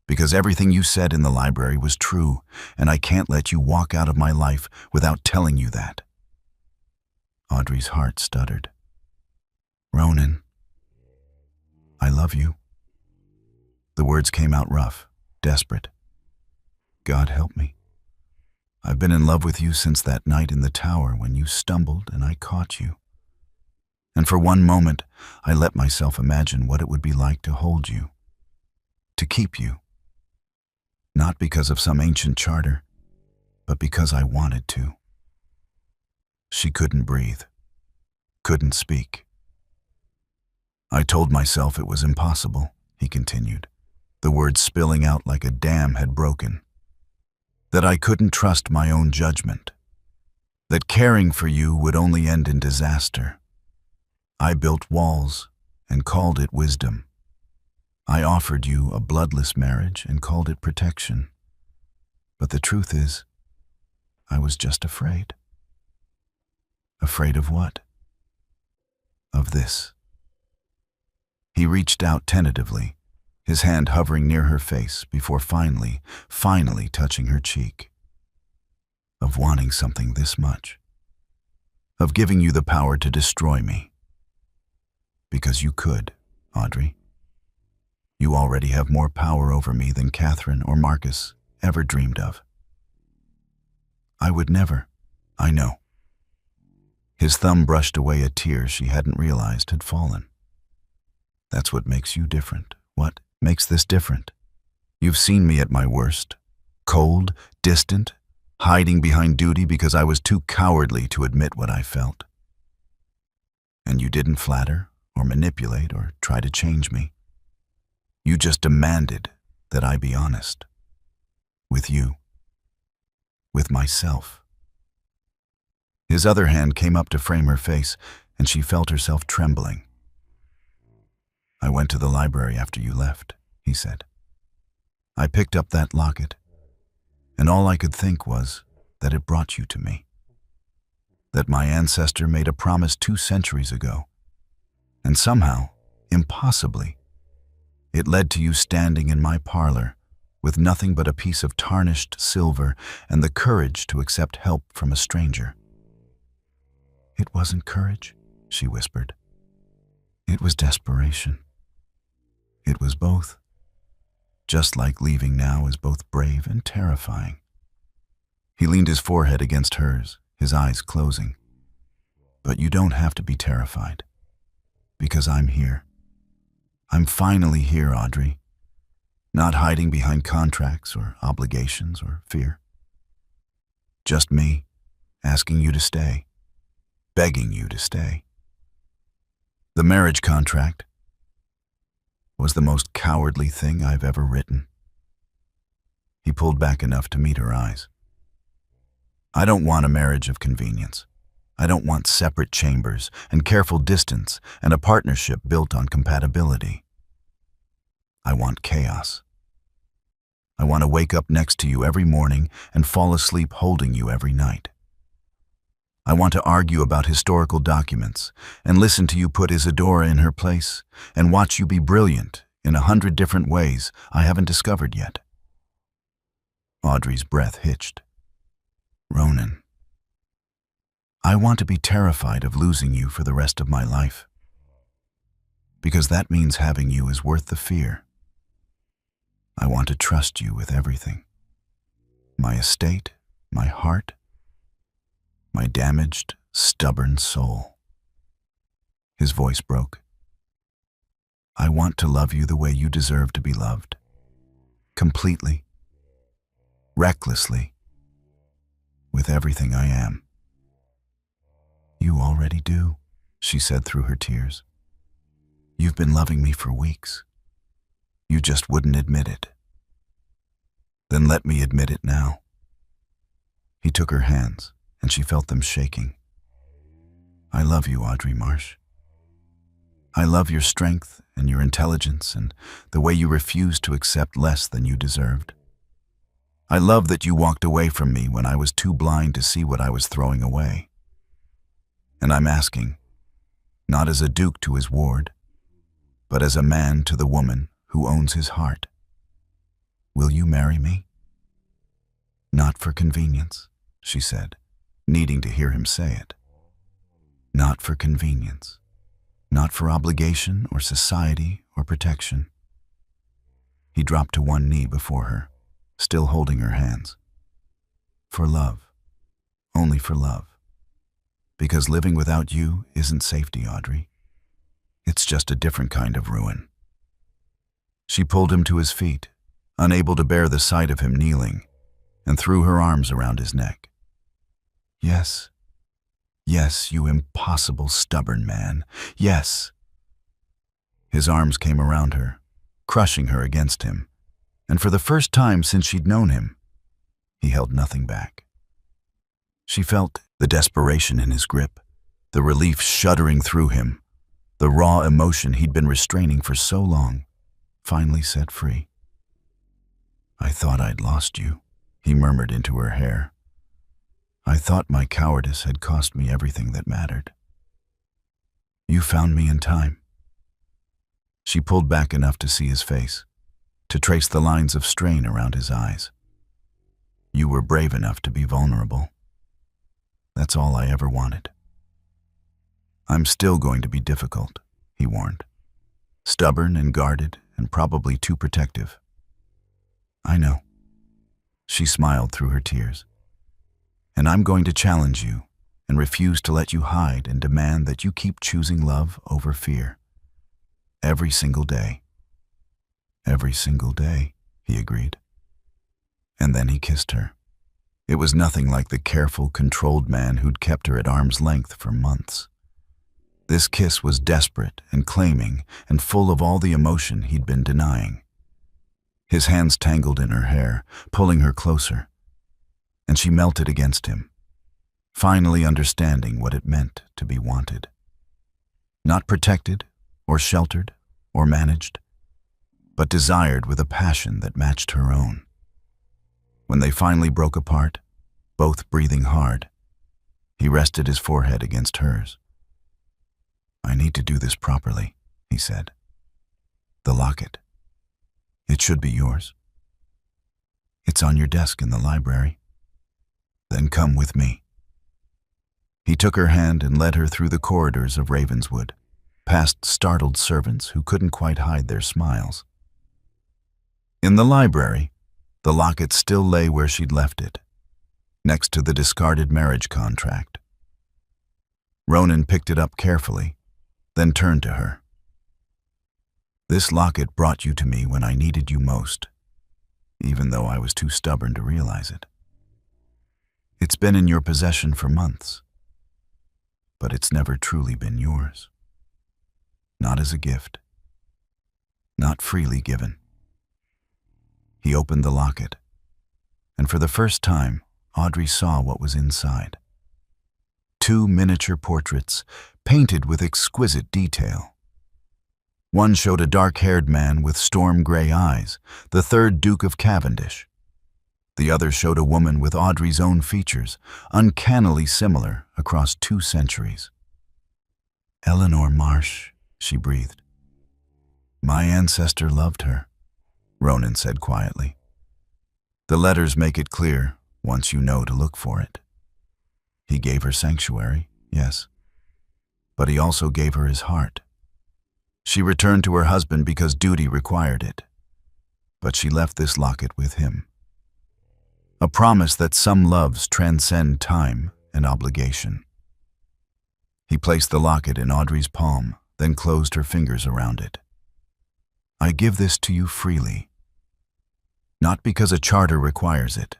[SPEAKER 1] Because everything you said in the library was true, and I can't let you walk out of my life without telling you that." Audrey's heart stuttered. "Ronan, I love you." The words came out rough, desperate. "God help me. I've been in love with you since that night in the tower when you stumbled and I caught you. And for one moment, I let myself imagine what it would be like to hold you, to keep you. Not because of some ancient charter, but because I wanted to." She couldn't breathe, couldn't speak. "I told myself it was impossible," he continued, the words spilling out like a dam had broken. "That I couldn't trust my own judgment. That caring for you would only end in disaster. I built walls and called it wisdom. I offered you a bloodless marriage and called it protection. But the truth is, I was just afraid." "Afraid of what?" "Of this." He reached out tentatively, his hand hovering near her face before finally touching her cheek. "Of wanting something this much. Of giving you the power to destroy me. Because you could, Audrey. You already have more power over me than Catherine or Marcus ever dreamed of." "I would never." "I know." His thumb brushed away a tear she hadn't realized had fallen. "That's what makes you different." "What makes this different?" "You've seen me at my worst. Cold, distant, hiding behind duty because I was too cowardly to admit what I felt. And you didn't flatter or manipulate or try to change me. You just demanded that I be honest. With you. With myself." His other hand came up to frame her face, and she felt herself trembling. "I went to the library after you left," he said. "I picked up that locket, and all I could think was that it brought you to me. That my ancestor made a promise 2 centuries ago, and somehow, impossibly, it led to you standing in my parlor with nothing but a piece of tarnished silver and the courage to accept help from a stranger." "It wasn't courage," she whispered. "It was desperation. It was both. Just like leaving now is both brave and terrifying." He leaned his forehead against hers, his eyes closing. "But you don't have to be terrified, because I'm here. I'm finally here, Audrey. Not hiding behind contracts or obligations or fear. Just me, asking you to stay, begging you to stay. The marriage contract was the most cowardly thing I've ever written." He pulled back enough to meet her eyes. "I don't want a marriage of convenience. I don't want separate chambers and careful distance and a partnership built on compatibility. I want chaos. I want to wake up next to you every morning and fall asleep holding you every night. I want to argue about historical documents and listen to you put Isadora in her place and watch you be brilliant in 100 different ways I haven't discovered yet." Audrey's breath hitched. "Ronan, I want to be terrified of losing you for the rest of my life. Because that means having you is worth the fear. I want to trust you with everything. My estate, my heart, My damaged, stubborn soul. His voice broke. I want to love you the way you deserve to be loved. Completely. Recklessly. With everything I am. You already do, she said through her tears. You've been loving me for weeks. You just wouldn't admit it. Then let me admit it now. He took her hands, and she felt them shaking. I love you, Audrey Marsh. I love your strength and your intelligence and the way you refused to accept less than you deserved. I love that you walked away from me when I was too blind to see what I was throwing away. And I'm asking, not as a duke to his ward, but as a man to the woman who owns his heart. Will you marry me? Not for convenience, she said, needing to hear him say it. Not for convenience. Not for obligation or society or protection. He dropped to one knee before her, still holding her hands. For love. Only for love. Because living without you isn't safety, Audrey. It's just a different kind of ruin. She pulled him to his feet, unable to bear the sight of him kneeling, and threw her arms around his neck. Yes. Yes, you impossible, stubborn man. Yes. His arms came around her, crushing her against him, and for the first time since she'd known him, he held nothing back. She felt the desperation in his grip, the relief shuddering through him, the raw emotion he'd been restraining for so long, finally set free. I thought I'd lost you, he murmured into her hair. I thought my cowardice had cost me everything that mattered. You found me in time. She pulled back enough to see his face, to trace the lines of strain around his eyes. You were brave enough to be vulnerable. That's all I ever wanted. I'm still going to be difficult, he warned. Stubborn and guarded and probably too protective. I know. She smiled through her tears. And I'm going to challenge you and refuse to let you hide and demand that you keep choosing love over fear. Every single day. Every single day, he agreed. And then he kissed her. It was nothing like the careful, controlled man who'd kept her at arm's length for months. This kiss was desperate and claiming and full of all the emotion he'd been denying. His hands tangled in her hair, pulling her closer, and she melted against him, finally understanding what it meant to be wanted. Not protected, or sheltered, or managed, but desired with a passion that matched her own. When they finally broke apart, both breathing hard, he rested his forehead against hers. I need to do this properly, he said. The locket. It should be yours. It's on your desk in the library. Then come with me. He took her hand and led her through the corridors of Ravenswood, past startled servants who couldn't quite hide their smiles. In the library, the locket still lay where she'd left it, next to the discarded marriage contract. Ronan picked it up carefully, then turned to her. This locket brought you to me when I needed you most, even though I was too stubborn to realize it. It's been in your possession for months, but it's never truly been yours. Not as a gift. Not freely given. He opened the locket, and for the first time, Audrey saw what was inside. 2 miniature portraits, painted with exquisite detail. One showed a dark-haired man with storm-gray eyes, the 3rd Duke of Cavendish. The other showed a woman with Audrey's own features, uncannily similar across 2 centuries. Eleanor Marsh, she breathed. My ancestor loved her, Ronan said quietly. The letters make it clear, once you know to look for it. He gave her sanctuary, yes, but he also gave her his heart. She returned to her husband because duty required it, but she left this locket with him. A promise that some loves transcend time and obligation. He placed the locket in Audrey's palm, then closed her fingers around it. I give this to you freely, not because a charter requires it,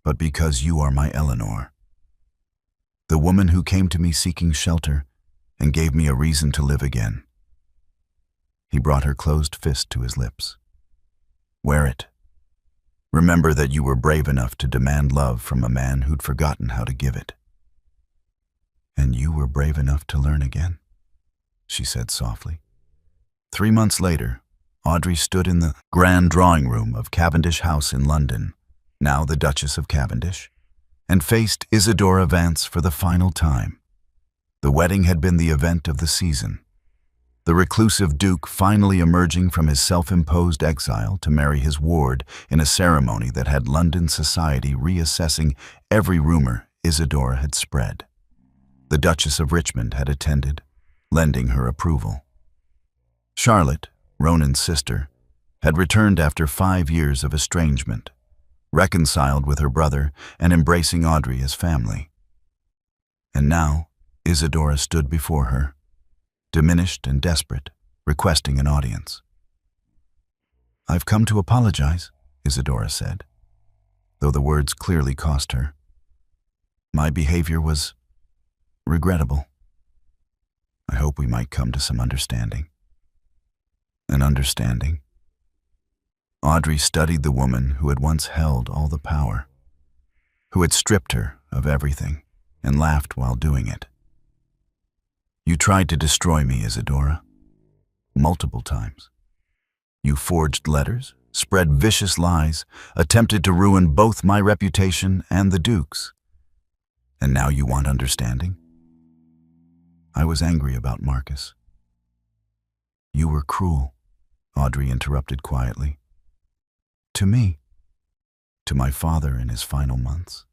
[SPEAKER 1] but because you are my Eleanor, the woman who came to me seeking shelter and gave me a reason to live again. He brought her closed fist to his lips. Wear it. Remember that you were brave enough to demand love from a man who'd forgotten how to give it. And you were brave enough to learn again, she said softly. 3 months later, Audrey stood in the grand drawing room of Cavendish House in London, now the Duchess of Cavendish, and faced Isadora Vance for the final time. The wedding had been the event of the season. The reclusive Duke finally emerging from his self-imposed exile to marry his ward in a ceremony that had London society reassessing every rumor Isadora had spread. The Duchess of Richmond had attended, lending her approval. Charlotte, Ronan's sister, had returned after 5 years of estrangement, reconciled with her brother and embracing Audrey as family. And now, Isadora stood before her, diminished and desperate, requesting an audience. I've come to apologize, Isadora said, though the words clearly cost her. My behavior was regrettable. I hope we might come to some understanding. An understanding. Audrey studied the woman who had once held all the power, who had stripped her of everything and laughed while doing it. You tried to destroy me, Isadora, multiple times. You forged letters, spread vicious lies, attempted to ruin both my reputation and the Duke's. And now you want understanding? I was angry about Marcus. You were cruel, Audrey interrupted quietly. To me, to my father in his final months,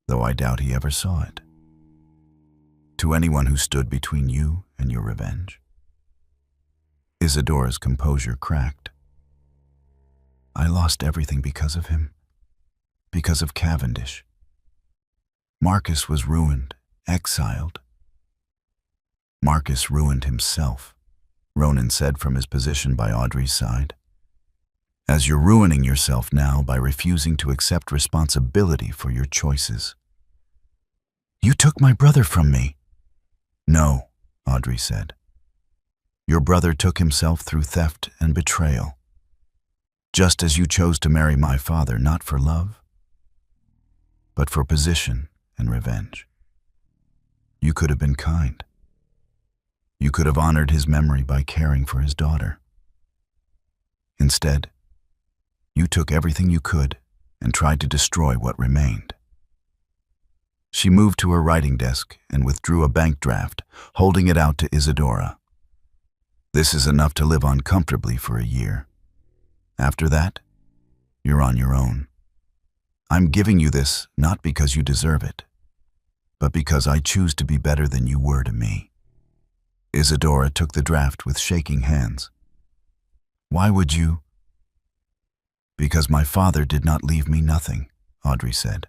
[SPEAKER 1] though I doubt he ever saw it. To anyone who stood between you and your revenge. Isadora's composure cracked. I lost everything because of him, because of Cavendish. Marcus was ruined, exiled. Marcus ruined himself, Ronan said from his position by Audrey's side. As you're ruining yourself now by refusing to accept responsibility for your choices. You took my brother from me. No, Audrey said. Your brother took himself through theft and betrayal, just as you chose to marry my father not for love, but for position and revenge. You could have been kind. You could have honored his memory by caring for his daughter. Instead, you took everything you could and tried to destroy what remained. She moved to her writing desk and withdrew a bank draft, holding it out to Isadora. This is enough to live on comfortably for a year. After that, you're on your own. I'm giving you this not because you deserve it, but because I choose to be better than you were to me. Isadora took the draft with shaking hands. Why would you? Because my father did not leave me nothing, Audrey said,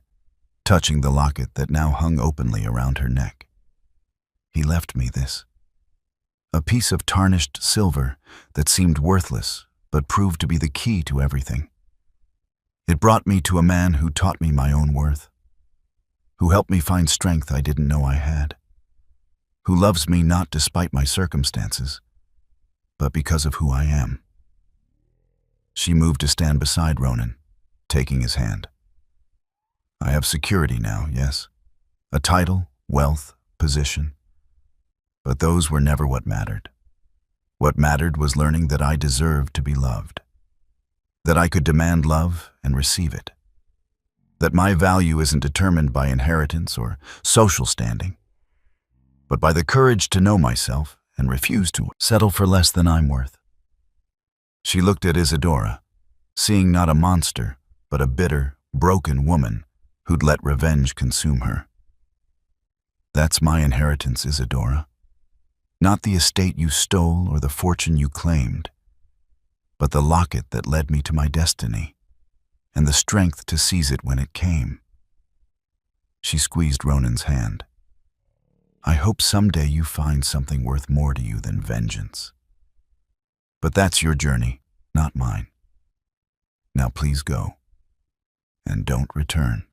[SPEAKER 1] touching the locket that now hung openly around her neck. He left me this. A piece of tarnished silver that seemed worthless but proved to be the key to everything. It brought me to a man who taught me my own worth, who helped me find strength I didn't know I had, who loves me not despite my circumstances, but because of who I am. She moved to stand beside Ronan, taking his hand. I have security now, yes. A title, wealth, position. But those were never what mattered. What mattered was learning that I deserved to be loved. That I could demand love and receive it. That my value isn't determined by inheritance or social standing, but by the courage to know myself and refuse to settle for less than I'm worth. She looked at Isadora, seeing not a monster, but a bitter, broken woman who'd let revenge consume her. That's my inheritance, Isadora. Not the estate you stole or the fortune you claimed, but the locket that led me to my destiny, and the strength to seize it when it came. She squeezed Ronan's hand. I hope someday you find something worth more to you than vengeance. But that's your journey, not mine. Now please go, and don't return.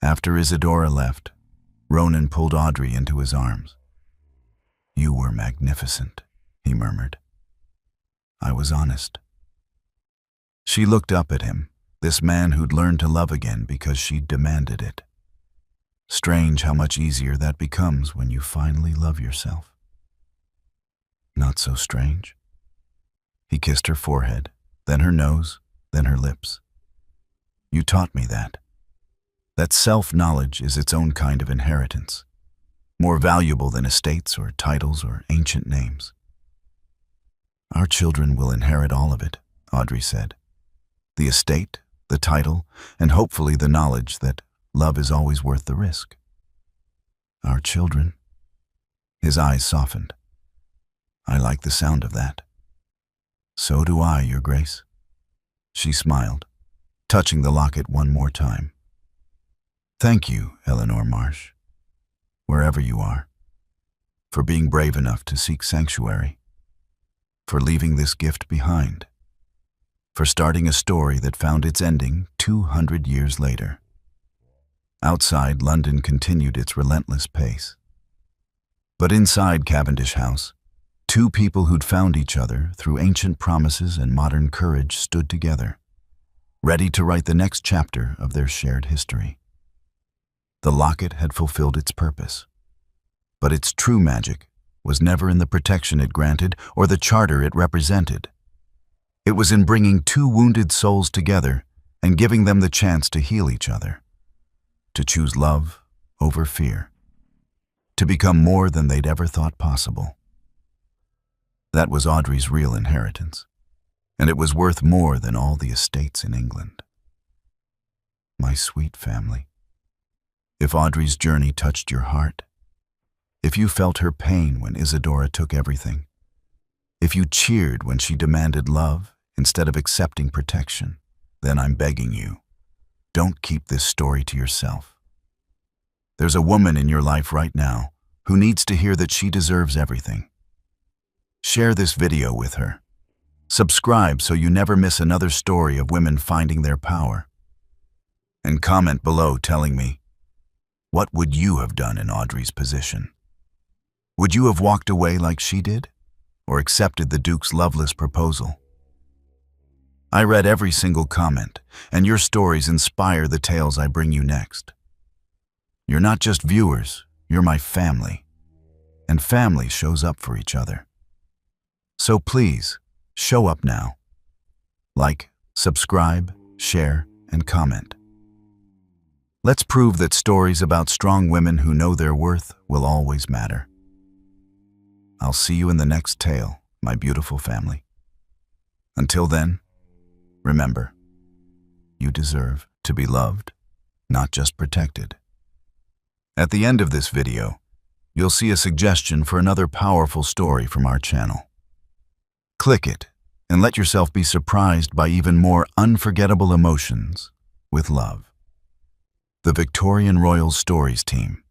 [SPEAKER 1] After Isadora left, Ronan pulled Audrey into his arms. You were magnificent, he murmured. I was honest. She looked up at him, this man who'd learned to love again because she'd demanded it. Strange how much easier that becomes when you finally love yourself. Not so strange. He kissed her forehead, then her nose, then her lips. You taught me that. That self-knowledge is its own kind of inheritance, more valuable than estates or titles or ancient names. Our children will inherit all of it, Audrey said. The estate, the title, and hopefully the knowledge that love is always worth the risk. Our children. His eyes softened. I like the sound of that. So do I, Your Grace. She smiled, touching the locket one more time. Thank you, Eleanor Marsh, wherever you are, for being brave enough to seek sanctuary, for leaving this gift behind, for starting a story that found its ending 200 years later. Outside, London continued its relentless pace. But inside Cavendish House, two people who'd found each other through ancient promises and modern courage stood together, ready to write the next chapter of their shared history. The locket had fulfilled its purpose, but its true magic was never in the protection it granted or the charter it represented. It was in bringing two wounded souls together and giving them the chance to heal each other, to choose love over fear, to become more than they'd ever thought possible. That was Audrey's real inheritance, and it was worth more than all the estates in England. My sweet family, if Audrey's journey touched your heart, if you felt her pain when Isadora took everything, if you cheered when she demanded love instead of accepting protection, then I'm begging you, don't keep this story to yourself. There's a woman in your life right now who needs to hear that she deserves everything. Share this video with her. Subscribe so you never miss another story of women finding their power. And comment below telling me, what would you have done in Audrey's position? Would you have walked away like she did, or accepted the Duke's loveless proposal? I read every single comment, and your stories inspire the tales I bring you next. You're not just viewers, you're my family, and family shows up for each other. So please, show up now. Like, subscribe, share, and comment. Let's prove that stories about strong women who know their worth will always matter. I'll see you in the next tale, my beautiful family. Until then, remember, you deserve to be loved, not just protected. At the end of this video, you'll see a suggestion for another powerful story from our channel. Click it and let yourself be surprised by even more unforgettable emotions with love. The Victorian Royal Stories team.